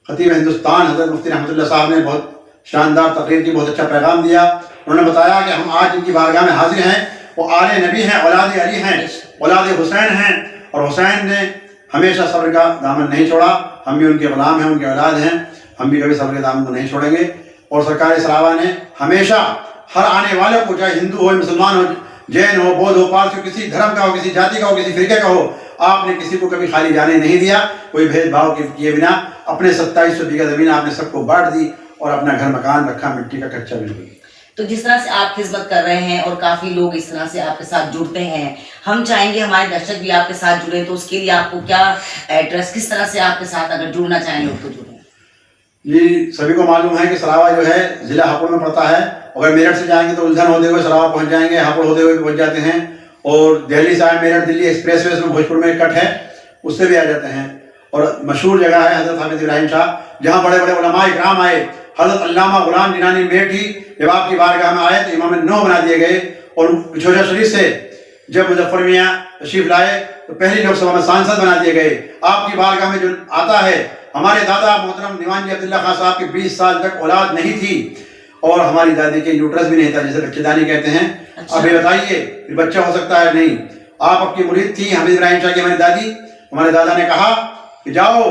S2: खतीब हिंदुस्तान हज़रत मुफ्ती रहमतुल्लाह साहब ने बहुत शानदार तकरीर की, बहुत अच्छा पैगाम दिया। उन्होंने बताया कि हम आज इनकी बारगाह में हाजिर हैं, वो आले नबी हैं, औलाद अली हैं, औलाद हुसैन हैं और हुसैन ने हमेशा सब्र का दामन नहीं छोड़ा। हम भी उनके गुलाम हैं, उनके औलाद हैं, हम भी कभी सब्र के दामन को नहीं छोड़ेंगे। और सरकार सरावा ने हमेशा हर आने वाले को, चाहे हिंदू हो, मुसलमान हो, जैन हो, बौद्ध हो, पारसी हो, किसी धर्म का हो, किसी जाति का हो, किसी फिरके का हो, आपने किसी को कभी खाली जाने नहीं दिया। कोई भेदभाव किए बिना अपने 2700 बीघा जमीन आपने सबको बांट दी और अपना घर मकान रखा, मिट्टी का कच्चा बिल्कुल।
S1: तो जिस तरह से आप खिदमत कर रहे हैं और काफी लोग इस तरह से आपके साथ जुड़ते हैं, हम चाहेंगे हमारे दर्शक भी आपके साथ जुड़े, तो उसके लिए आपको क्या एड्रेस, किस तरह से आपके साथ अगर जुड़ना चाहें लोग तो जुड़ें?
S2: जी, सभी को मालूम है कि सरावा जो है जिला हापुड़ में पड़ता है। अगर मेरठ से जाएंगे तो उलझन होते हुए सरावा पहुंच जाएंगे, हापुड़ होते हुए पहुंच जाते हैं। और दिल्ली से आए मेरठ दिल्ली एक्सप्रेसवे में भोजपुर में एक कट है, उससे भी आ जाते हैं। और मशहूर जगह है हजरत हाफिज इब्राहिम शाह, जहाँ बड़े बड़े उलमा इकराम आए। हजरत अल्लामा गुलाम जिनानी मेरठी जब आपकी बारगाह में आए तो इमाम नौ बना दिए गए। और पिछोजा शरीफ से जब मुजफ्फर मियाँ तशरीफ लाए तो पहली लोकसभा में सांसद बना दिए गए। आपकी बारगाह में जो आता है, हमारे दादा मोहतरम दीवान जी अब्दुल्ला खान साहब की 20 साल तक औलाद नहीं थी और हमारी दादी के यूट्रस भी नहीं था, जिसे बच्चेदानी कहते हैं।
S1: अच्छा।
S2: अब ये बताइए बच्चा हो सकता है? नहीं। आप आपकी मुरीद थी हाफिज इब्राहिम शाह की हमारी दादी। हमारे दादा ने कहा कि जाओ,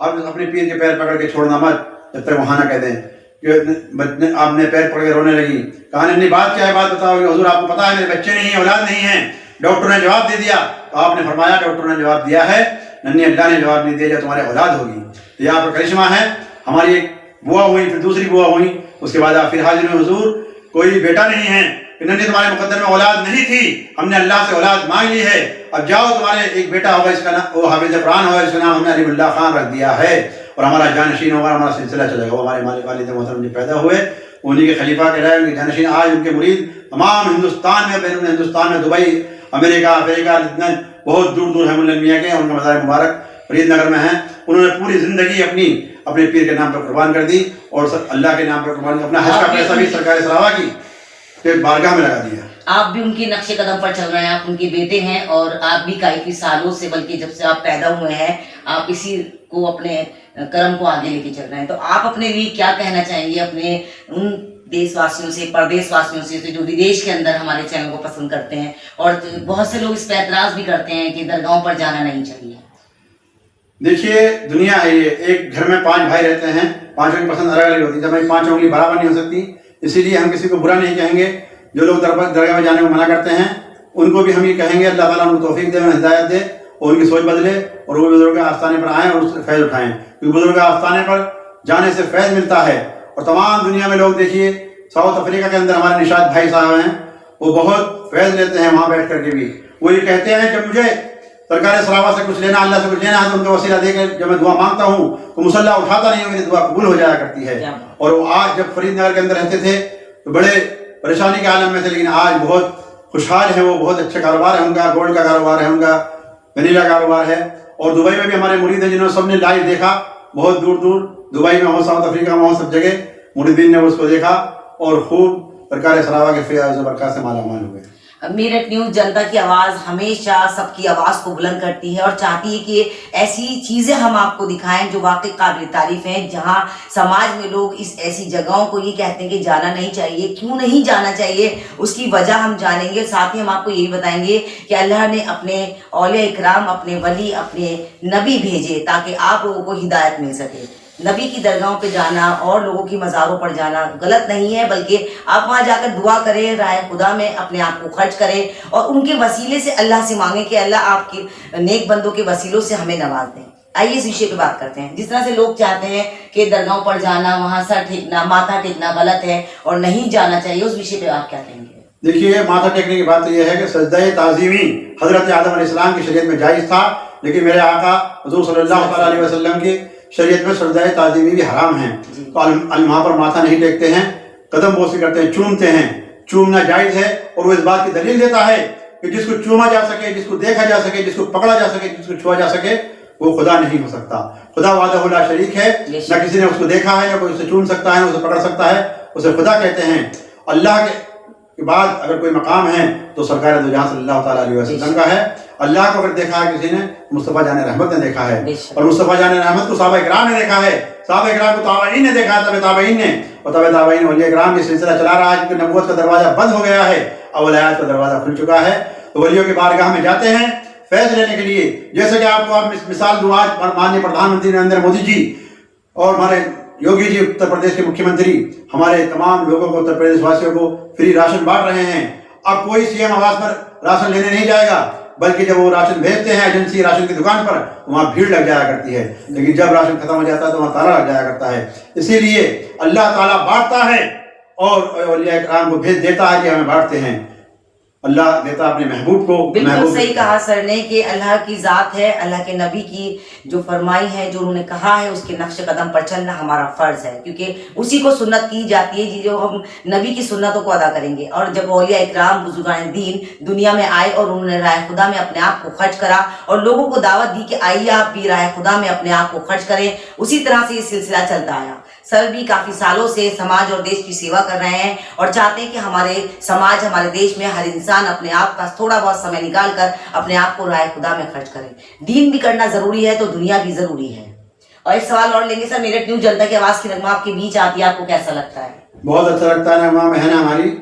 S2: आप अपने पीर के पैर पकड़ के छोड़ना मत जब तक वहां ना कह दें। कि आपने पैर पकड़ के रोने लगी, कहा नन्नी बात क्या है, बात बताओ। हुजूर आपको पता है मेरे बच्चे नहीं है, औलाद नहीं है। डॉक्टर ने जवाब दे दिया। तो आपने फरमाया डॉक्टर ने जवाब दिया है, नन्नी अल्लाह ने जवाब नहीं दिया, जब तुम्हारे औलाद होगी। तो यह आपका करिश्मा है। हमारी एक बुआ हुई, फिर दूसरी बुआ हुई, उसके बाद आप फिर हाजिर हुए, हुजूर कोई बेटा नहीं है, नन्नी तुम्हारे मुकद्दर में औलाद नहीं थी, हमने अल्लाह से औलाद मांग ली है, अब जाओ तुम्हारे एक बेटा होगा, इसका नाम वो हाफिज कुरान होगा, इसका नाम हमने अलीमुल्लाह खान रख दिया है और हमारा जानशीन होगा, हमारा सिलसिला चलेगा। वो हमारे मालिक वालिद मोहतरम जो पैदा हुए उन्हीं के खलीफा के रहे, उनके जानशीन आज उनके मुरीद तमाम हिंदुस्तान में, बैरून हिंदुस्तान में, दुबई, अमेरिका, अफ्रीका, लंदन, बहुत दूर दूर है मुल्ला मियाँ के। उनका मज़ार मुबारक फरीदनगर में है। उन्होंने पूरी जिंदगी अपने पीर के नाम पर कुर्बान कर दी और अल्लाह के नाम पर कुर्बान, अपना हज का पैसा भी सरकार सरावा की बारगाह में लगा दिया।
S1: आप भी उनके नक्शे कदम पर चल रहे हैं, आप उनके बेटे हैं और आप भी काफी सालों से, बल्कि जब से आप पैदा हुए हैं, आप इसी को अपने कर्म को आगे लेके चल रहे हैं। तो आप अपने लिए क्या कहना चाहेंगे अपने उन देशवासियों से, परदेशवासियों से जो विदेश के अंदर हमारे चैनल को पसंद करते हैं और बहुत से लोग इस पर ऐतराज भी करते हैं कि दरगाहों पर जाना नहीं चाहिए?
S2: देखिए, दुनिया है ये, एक घर में 5 भाई रहते हैं, पांचों की पसंद अलग अलग होती है, जब हमारी पांचों की बराबर नहीं हो सकती, इसीलिए हम किसी को बुरा नहीं कहेंगे। जो लोग दरगाह में जाने को मना करते हैं उनको भी हम ये कहेंगे अल्लाह ताला उनको तौफीक दे, हिदायत दे और उनकी सोच बदले और वो बुजुर्ग के आस्थाने पर आएँ और उससे फैज़ उठाएं, क्योंकि बुजुर्ग के आस्थाने पर जाने से फैज़ मिलता है। और तमाम दुनिया में लोग देखिए, साउथ अफ्रीका के अंदर हमारे निशात भाई साहब हैं, वो बहुत फैज़ लेते हैं वहाँ बैठ करके भी। वो ये कहते हैं जब मुझे सरकार सरावा से कुछ लेना, अल्लाह से कुछ लेना है तो उनका वसीला देकर जब मैं दुआ मांगता हूँ तो मुसल्ला उठाता नहीं हूँ, मेरी दुआ कबूल हो जाया करती है। और वो आज जब फरीदनगर के अंदर रहते थे तो बड़े परेशानी के आलम में थे, लेकिन आज बहुत खुशहाल है, वो बहुत अच्छा कारोबार है उनका, गोल्ड का कारोबार है उनका, वनीला कारोबार है। और दुबई में भी हमारे मुरीद हैं जिन्होंने सबने लाइव देखा, बहुत दूर दूर दुबई में हो, साउथ अफ्रीका में हो, सब जगह मुरीदीन ने उसको देखा और खूब सरकार सरावा के फैज़ बरकत से मालामाल हुए।
S1: मेरठ न्यूज़ जनता की आवाज़ हमेशा सबकी आवाज़ को बुलंद करती है और चाहती है कि ऐसी चीज़ें हम आपको दिखाएं जो वाकई काबिल तारीफ हैं, जहां समाज में लोग इस ऐसी जगहों को ये कहते हैं कि जाना नहीं चाहिए। क्यों नहीं जाना चाहिए, उसकी वजह हम जानेंगे। साथ ही हम आपको यही बताएंगे कि अल्लाह ने अपने औलिया इकराम, अपने वली, अपने नबी भेजे ताकि आप लोगों को हिदायत मिल सके। नबी की दरगाहों पे जाना और लोगों की मज़ारों पर जाना गलत नहीं है, बल्कि आप वहाँ जाकर दुआ करें, राह खुदा में अपने आप को खर्च करें और उनके वसीले से अल्लाह से मांगें कि अल्लाह आपके नेक बंदों के वसीलों से हमें नवाज दें। आइए इस विषय पे बात करते हैं। जिस तरह से लोग चाहते हैं कि दरगाहों पर जाना, वहाँ सर टेकना, माथा टेकना गलत है और नहीं जाना चाहिए, उस विषय पे आप क्या कहेंगे?
S2: देखिए, माथा टेकने की बात तो यह है कि सजदा ताज़ीमी हज़रत आदम अलैहिस्सलाम की शरीयत में जायज़ था, लेकिन मेरे आका हुज़ूर सल्लल्लाहु अलैहि वसल्लम की शरीयत में सजदा ताज़ीमी भी हराम है। तो वहाँ पर माथा नहीं टेकते हैं, कदम बोसी करते हैं, चूमते हैं। चूमना जायज़ है और वो इस बात की दलील देता है कि जिसको चूमा जा सके, जिसको देखा जा सके, जिसको पकड़ा जा सके, जिसको छुआ जा सके, वो खुदा नहीं हो सकता। खुदा वाहदहु ला शरीक है, न किसी ने उसको देखा है, न कोई उसे चूम सकता है, न उसे पकड़ सकता है, उसे खुदा कहते हैं। अल्लाह के बाद अगर कोई मकाम है तो सरकार दो जहां सल्लल्लाहु ताला अलैहि वसल्लम का है। अल्लाह को अगर देखा है किसी ने, मुस्तफ़ा जान रहमत ने देखा है और मुस्तफ़ा जान रहमत को सहाबा इकराम ने देखा है, सहाबा इकराम को ताबईन ने देखा है, तबे ताबईन ने, और तबे ताबईन औलिया इकराम ये सिलसिला चला रहा है, क्योंकि नबूवत का दरवाजा बंद हो गया है, अब वलायत का दरवाजा खुल चुका है। तो वलियों की बारगाह में जाते हैं, फैज लेने के लिए। जैसे कि आपको आप मिसाल दूँ, आज माननीय प्रधानमंत्री नरेंद्र मोदी जी और हमारे योगी जी उत्तर प्रदेश के मुख्यमंत्री हमारे तमाम लोगों को, उत्तर प्रदेश वासियों को फ्री राशन बांट रहे हैं। अब कोई सीएम आवास पर राशन लेने नहीं जाएगा, बल्कि जब वो राशन भेजते हैं एजेंसी राशन की दुकान पर, वहाँ भीड़ लग जाया करती है, लेकिन जब राशन खत्म हो जाता है तो वहाँ ताला लग जाया करता है। इसीलिए अल्लाह ताला बांटता है और औलिया किराम को भेज देता है कि हमें बांटते हैं। अल्लाह देता अपने महबूब को।
S1: बिल्कुल सही कहा सर ने कि अल्लाह की ज़ात है, अल्लाह के नबी की जो फरमाई है, जो उन्होंने कहा है, उसके नक्श कदम पर चलना हमारा फ़र्ज है, क्योंकि उसी को सुन्नत की जाती है जो हम नबी की सुन्नतों को अदा करेंगे। और जब औलिया इकराम बुजुर्गान दीन दुनिया में आए और उन्होंने राह खुदा में अपने आप को खर्च करा और लोगों को दावत दी कि आइए आप भी राह खुदा में अपने आप को खर्च करें, उसी तरह से ये सिलसिला चलता आया। सर भी काफ़ी सालों से समाज और देश की सेवा कर रहे हैं और चाहते हैं कि हमारे समाज, हमारे देश में हर इंसान अपने आप का थोड़ा बहुत समय निकाल कर अपने आप को राह खुदा में खर्च करे। दीन भी करना ज़रूरी है तो दुनिया भी ज़रूरी है। और एक सवाल और लेंगे सर, मेरठ न्यूज़ जनता की आवाज़ की नगमा आपके बीच आती है, आपको कैसा लगता है?
S2: बहुत अच्छा लगता है, नगमा बहन हमारी,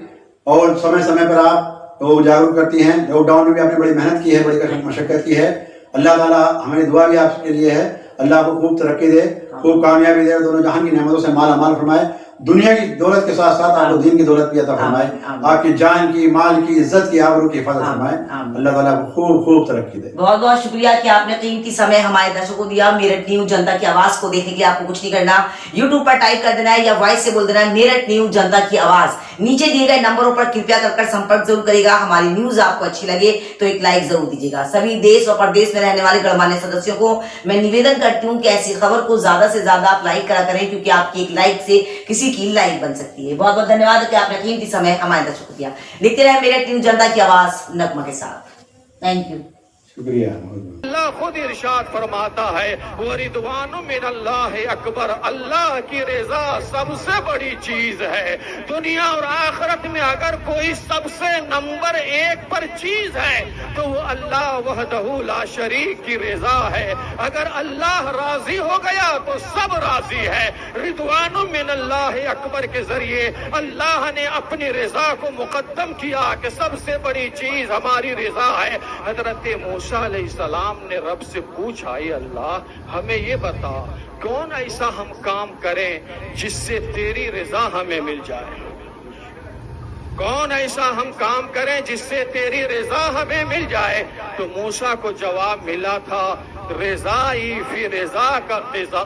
S2: और समय समय पर आप तो जागरूक करती हैं। लॉकडाउन में भी आपने बड़ी मेहनत की है, बड़ी मशक्कत की है। अल्लाह ताला हमारी दुआ भी आपके लिए है, अल्लाह को खूब तरक्की दे, खूब कामयाबी दे, दोनों जहान की नेमतों से माला माल फरमाए। दुनिया की दौलत के साथ साथ आपको दीन की दौलत भी अता फरमाए, आपकी जान की, माल की, इज्जत की, आबरू की हिफाजत फरमाए। अल्लाह ताला को खूब खूब तरक्की दे।
S1: बहुत बहुत शुक्रिया कि आपने कीमती समय हमारे दर्शकों को दिया। मेरठ न्यूज़ जनता की आवाज़ को देखने के लिए आपको कुछ नहीं करना, यूट्यूब पर टाइप कर देना है या वॉइस से बोल देना है मेरठ न्यूज़ जनता की आवाज़। नीचे दिए गए नंबरों पर कृपया कर संपर्क जरूर करिएगा। हमारी न्यूज़ आपको अच्छी लगे तो एक लाइक जरूर दीजिएगा। सभी देश और प्रदेश में रहने वाले गणमान्य सदस्यों को मैं निवेदन करती हूँ कि ऐसी खबर को ज्यादा से ज्यादा आप लाइक करा करें, क्योंकि आपकी एक लाइक से किसी की लाइफ बन सकती है। बहुत बहुत धन्यवाद कि आपने कीमती समय हमारे दर्शकों को दिया। देखते रहे मेरठ न्यूज़ जनता की आवाज़ नगमा के साथ। थैंक यू,
S2: शुक्रिया।
S3: अल्लाह खुद इरशाद फरमाता है, वो रिदवानु मिनल्लाह अकबर, अल्लाह की रज़ा सबसे बड़ी चीज है। दुनिया और आखिरत में अगर कोई सबसे नंबर 1 पर चीज है तो वो अल्लाह वहदहू ला शरीक की रज़ा है। अगर अल्लाह राजी हो गया तो सब राजी है। रिदवानु मिनल्लाह अकबर के जरिए अल्लाह ने अपनी रज़ा को मुकद्दम किया कि सबसे बड़ी चीज हमारी रज़ा है। हजरत मूसा अलैहिस्सलाम ने रब से पूछा, ये अल्लाह हमें ये बता, कौन ऐसा हम काम करें जिससे तेरी रज़ा हमें मिल जाए? कौन ऐसा हम काम करें जिससे तेरी रज़ा हमें मिल जाए? तो मूसा को जवाब मिला था, रज़ाई फी रज़ा का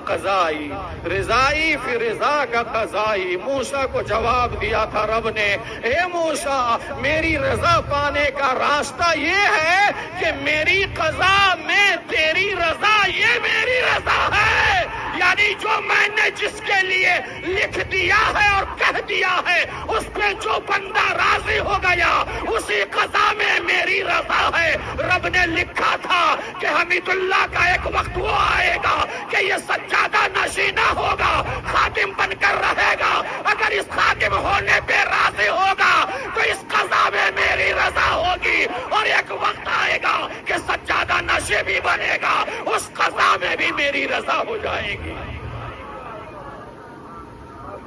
S3: क़ज़ाई, रज़ाई फी रज़ा का क़ज़ाई। मूसा को जवाब दिया था रब ने, ए मूसा, मेरी रज़ा पाने का रास्ता ये है कि मेरी क़ज़ा में तेरी रज़ा, ये मेरी रज़ा है। यानी जो मैंने जिसके लिए लिख दिया है और कह दिया है, उस पे जो बंदा राजी हो गया, उसी क़ज़ा में मेरी रज़ा है। रब ने लिखा था कि हमीदुल्लाह का एक वक्त वो आएगा कि ये सज्जादा नशीना होगा, खादिम बनकर रहेगा। अगर इस खादिम होने पे राजी होगा तो इस क़ज़ा में मेरी रज़ा होगी। और एक वक्त आएगा कि सज्जादा नशी भी बनेगा, उस क़ज़ा में भी मेरी रज़ा हो जाएगी।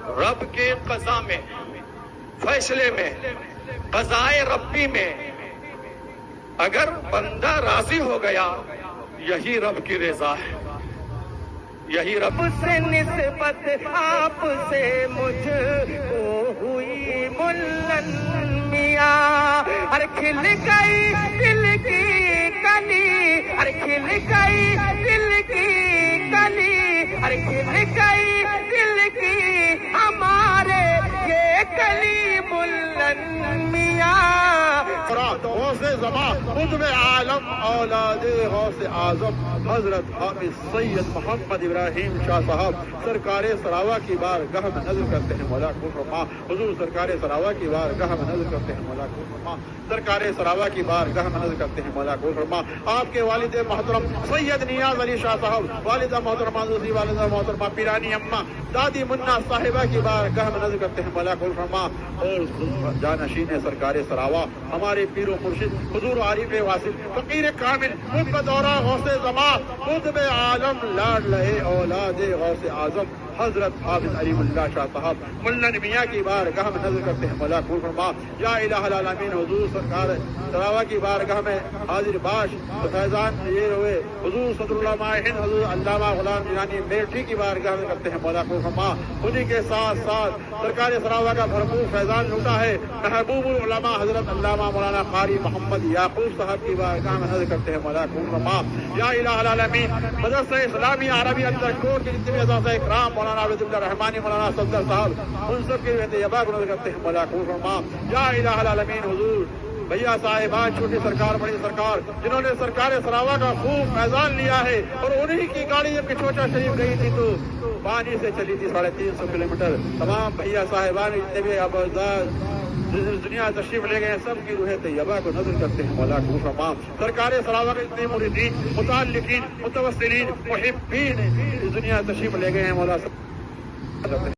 S3: रब के क़ज़ा में, फैसले में, क़ज़ाए रब्बी में अगर बंदा राजी हो गया, यही रब की रज़ा है। यही रब से निस्बत आपसे मुझको हुई मुल्लन मियां, हर खिल गई दिल की कली, हर खिल गई दिल की कली, हर खिल गई दिल की हमारे ये कली मुल्लन मियां।
S4: गौसे ज़मा खुद आलम औलाद गौसे आज़म हजरत हाफिज सैयद मोहम्मद इब्राहिम शाह साहब सरकार सरावा की बारगाह में नज़र करते हैं, मौला को फरमा। हुजूर सरकार सरावा की बारगाह में नज़र करते हैं, मौला को फरमा। सरकार सरावा की बारगाह में नज़र करते हैं, मौला को फरमा। आपके वालिद मोहतरम सैयद नियाज अली शाह साहब, वालिदा मोहतरमा दूसरी वालिदा मोहतरमा पीरानी अम्मा दादी मुन्ना साहिबा की बारगाह में नज़र करते हैं, मौला को फरमा। और जानशीन सरकार सरावा हमारे पीरो मुर्शिद हुजूर आरिफ वासिफ फकीर कामिल मुद्दत दौरा गौसे ज़मा खुद में आलम लाड लहे औलाद गौसे आज़म
S2: हजरत हाफिज अलीमुल्लाह शाह साहब मुल्लन मियाँ की बारगाह में नजर करते हैं मौला कबूल फरमा। या इलाहुल आलमीन हुजूर सरकार सरावा की बारगाह में हाजिर बाश फैजान ये हुए हुजूर सदरुल्लाह हिंद हुजूर अल्लामा गुलाम जिलानी मेरठी की बारगाह में करते हैं मौला कबूल फरमा। उन्हीं के साथ साथ सरकार सरावा का भरपूर फैजान लूटा है महबूबुल उलमा हजरत अल्लामा मौलाना कारी मोहम्मद याकूब साहब की बारगाह में नजर करते हैं मौला कबूल फरमा। या इलाहुल आलमीन मदरसा इस्लामी अरबी अंडरस्कोर के जितने अज़ाज़ाए इकराम मौलाना अब्दुल्ला रहमानी मौलाना सफदर साहब उन सब के तयबा को नजर करते हैं मौला कबूल फरमा। या इलाहुल आलमीन हुजूर भैया साहिबान छोटी सरकार बड़ी सरकार जिन्होंने सरकार सरावा का खूब फैजान लिया है और उन्हीं की गाड़ी जब किचोचा शरीफ गई थी तो पानी से चली थी 350 किलोमीटर। तमाम भैया साहिबान जितने भी अब दुनिया तशरीफ ले गए सब की रूह तैयबा को नजर करते हैं मौला कबूल फरमा। सरकार सरावा के इतने मुरीदीन मुताल्लिकीन मुतवस्सिलीन मुहिब्बीन इस दुनिया तशरीफ ले गए हैं मौला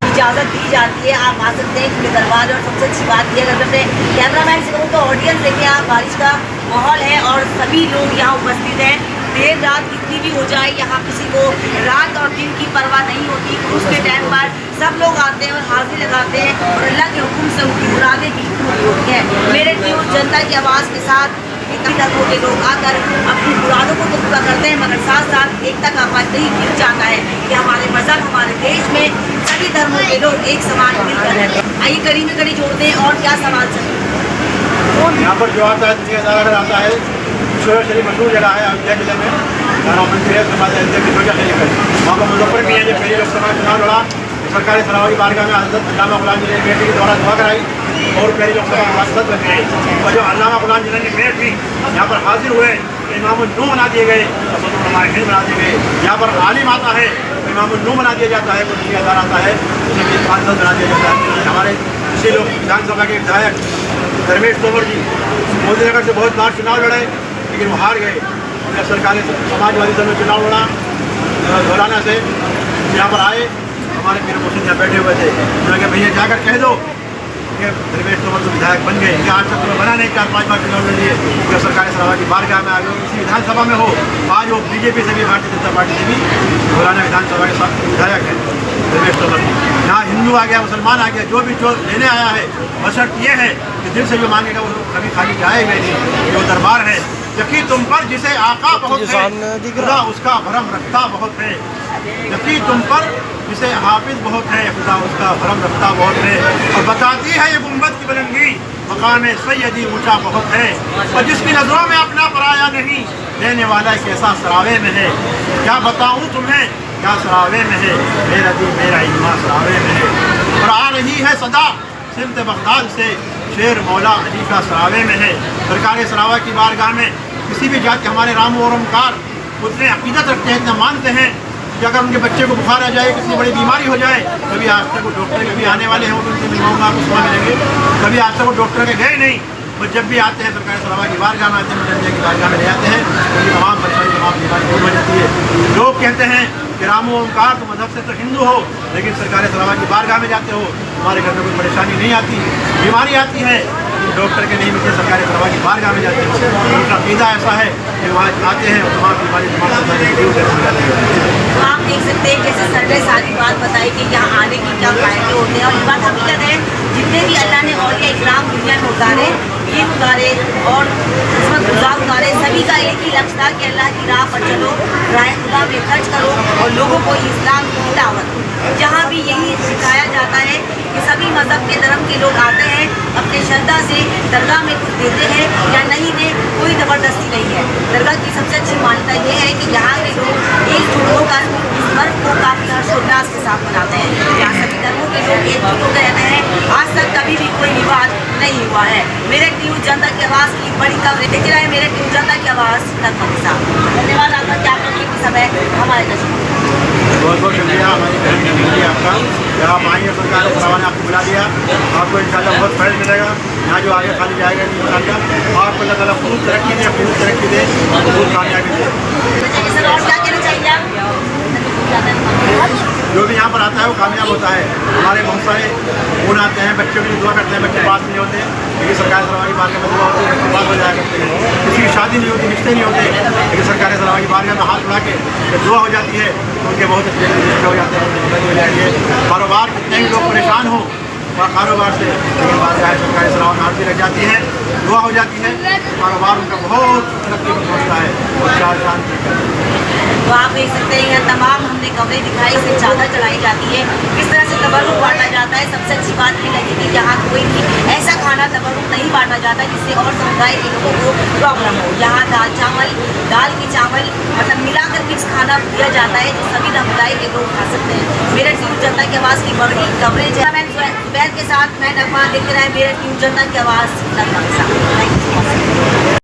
S1: इजाज़त दी जाती है आप आ सकते हैं खुले दरवाजे। और सबसे अच्छी बात यह अगर अपने कैमरामैन से कहूँ तो ऑडियंस देखिए आप बारिश का माहौल है और सभी लोग यहाँ उपस्थित हैं। देर रात कितनी भी हो जाए यहाँ किसी को रात और दिन की परवाह नहीं होती। क्रूज़ के टाइम पर सब लोग आते हैं और हाजिरी लगाते हैं और अल्लाह के हुक्म से उनकी मुरादें भी पूरी होती हैं। मेरठ न्यूज़ जनता की आवाज़ के साथ धर्मों के लोग आकर अपनी मुरादों को तो पूरा करते हैं मगर साथ साथ एकता का पाठ नहीं गिर जाता है कि हमारे मज़हब हमारे देश में सभी धर्मों के लोग एक समान मिलकर रहते हैं। आइए कड़ी में कड़ी जोड़ते हैं और क्या सवाल चलते
S2: यहाँ पर जो आता है दुनिया आता है शरीफ मशहूर जगह है अयोध्या जिले में वहाँ पर मुजफ्फर भी है जो पहले लोकसभा चुनाव लड़ा सरकारी सरावा की बारगाह में हज़रत अल्लामा गुलाम जिलानी मेरठी के द्वारा दुआ कराई और पहली लोकसभा सांसद बन गए और जो अल्लामा गुलाम जिलानी मेरठी यहाँ पर हाजिर हुए इमामुन्नू बना दिए गए और सदरुल्लाह हिंद बना दिए गए। यहाँ पर आलिम आता है तो इमामुन्नू बना दिया जाता है, कोई ठेकेदार आता है उन्हें सांसद बना दिया जाता है। हमारे इसी लोग विधानसभा के विधायक धर्मेश तोमर जी मोदीनगर से बहुत बार चुनाव लड़े लेकिन वो हार गए। जब सरकारी समाजवादी दल में चुनाव लड़ा धौलाना से यहाँ पर आए हमारे पीर मोहसिन यहाँ बैठे हुए थे उन्होंने कहा भैया जाकर कह दो कि धर्मेश तोमर तो विधायक बन गए कि आज तक तुम्हें बना नहीं 4-5 बार चुनाव लड़ लिए जो सरकारी सरावा की बारगाह में आ गए इसी विधानसभा में हो। आज वो बीजेपी से भी भारतीय जनता पार्टी से भी धौलाना विधानसभा के साथ विधायक है धर्मेश तोमर। यहाँ हिंदू आ गया मुसलमान आ गया जो भी जो लेने आया है बशर्त ये है कि दिल से जो मांगेगा वो कभी खाली जाएगा नहीं। जो दरबार है यकीन तुम पर जिसे आका बहुत है खुदा उसका भरम रखता बहुत है। यकीन तुम पर जिसे हाफिज बहुत है खुदा उसका भरम रखता बहुत है। और बताती है ये गुंबद की बुलंदी मकाम सैयदी ऊंचा बहुत है और जिसकी नजरों में अपना पराया नहीं देने वाला कैसा सरावे में है। क्या बताऊं तुम्हें क्या सरावे में है मेरा दिल मेरा ईमान सरावे में है। और आ रही है सदा सिमत बगदाद से शेर मौला अली का सरावे में है। सरकार सरावा की बारगाह में किसी भी जात के हमारे राम और ओमकार उतने अकीदत रखते हैं इतना मानते हैं कि अगर उनके बच्चे को बुखार आ जाए कितनी बड़ी बीमारी हो जाए कभी आज तक वो डॉक्टर कभी आने वाले हैं उनसे मिलवाऊंगा आपको सुबह मिलेंगे कभी आज तक वो डॉक्टर के गए नहीं। और जब भी आते हैं सरकारी सरावा की बारगाह में आते हैं मदरसा की बारगाह में ले आते हैं उनकी तमाम परेशानी तमाम बीमारी दूर हो जाती है। लोग कहते हैं कि राम ओमकार तो मजहब से तो हिंदू हो लेकिन सरकारी सरावा की बारगाह में जाते हो हमारे घर में कोई परेशानी नहीं आती बीमारी आती है डॉक्टर के नहीं मिलते सरकारी सरावा की बारगाह में जाते हो। उनका अक़ीदा ऐसा है कि वहाँ आते हैं और तमाम बीमारी तमाम
S1: आप देख सकते हैं जैसे सर ने सारी बात बताई कि यहाँ आने की क्या फायदे होते हैं और ये बात हकीकत है जितने भी अल्लाह ने औलिया इकराम दुनिया में उतारे ईद उतारे और किस्मत गुजार उतारे सभी का एक ही लक्ष्य था कि अल्लाह की राह पर चलो राह खुदा में खर्च करो और लोगों को इस्लाम की दावत दो। जहाँ भी यही सिखाया जाता है कि सभी मज़हब के धर्म के लोग आते हैं अपने श्रद्धा से दरगाह में कुछ देते हैं या नहीं दे कोई ज़बरदस्ती नहीं है। दरगाह की सबसे अच्छी मान्यता ये है कि यहाँ के लोग एकजुट होकर इस पर्व को काफ़ी हर्षोल्लास के साथ मनाते हैं। यहाँ सभी धर्मों के लोग एकजुट होकर रहते हैं आज तक कभी भी कोई विवाद नहीं हुआ है। मेरठ न्यूज़ जनता की आवाज़ की बड़ी खबर देखते रहे मेरठ न्यूज़ जनता की आवाज़ लगभग के साथ। धन्यवाद आपका क्या करने के समय हमारे दर्शकों
S2: बहुत बहुत शुक्रिया हमारी बहन ने आपका जब आप आएंगे सरकार सरावा ने आपको बुला दिया आपको इंशाल्लाह बहुत फैज़ मिलेगा। यहाँ जो आगे खाली जाएगा इंशाल्लाह आपको अल्लाह ताला खूब तरक्की दे खूब कामयाबी दे।
S1: सर और क्या कहना चाहिए आप?
S2: जो भी यहाँ पर आता है वो कामयाब होता है। हमारे बहुत सारे फोन आते हैं, बच्चों के लिए दुआ करते हैं, बच्चे पास नहीं होते, लेकिन सरकारी सलावा की बारगाह में दुआ होती है, बच्चे पास हो जाया करते हैं। किसी की शादी नहीं होती, रिश्ते नहीं होते, लेकिन सरकारी सलावा की बारगाह में हाथ उठा के जब दुआ हो जाती है तो उनके बहुत अच्छे रिश्ते हो जाते हैं, हो जाएंगे। कारोबार कितने भी लोग परेशान हो कारोबार से, लेकिन बारगाह सरकारी सलावा में हाजिर रह जाती है, दुआ हो जाती है, कारोबार उनका बहुत तरक्की पहुँचता है और चार चांद।
S1: तो आप देख सकते हैं यहाँ तमाम हमने कमरे दिखाई से चादर चढ़ाई जाती है, किस तरह से तबर्रुक बांटा जाता है। सबसे अच्छी बात ये लगी कि यहाँ कोई भी ऐसा खाना तबर्रुक नहीं बांटा जाता जिससे और समुदाय के लोगों को प्रॉब्लम हो। यहाँ दाल की चावल मतलब मिलाकर मिक्स खाना दिया जाता है जो सभी समुदाय के लोग खा सकते हैं। मेरठ न्यूज़ जनता की आवाज़ की बड़ी कवरेज है। मैं जुबैर के साथ मैं नगमा, देखते रहे मेरठ न्यूज़ जनता की आवाज़ नगमा के साथ।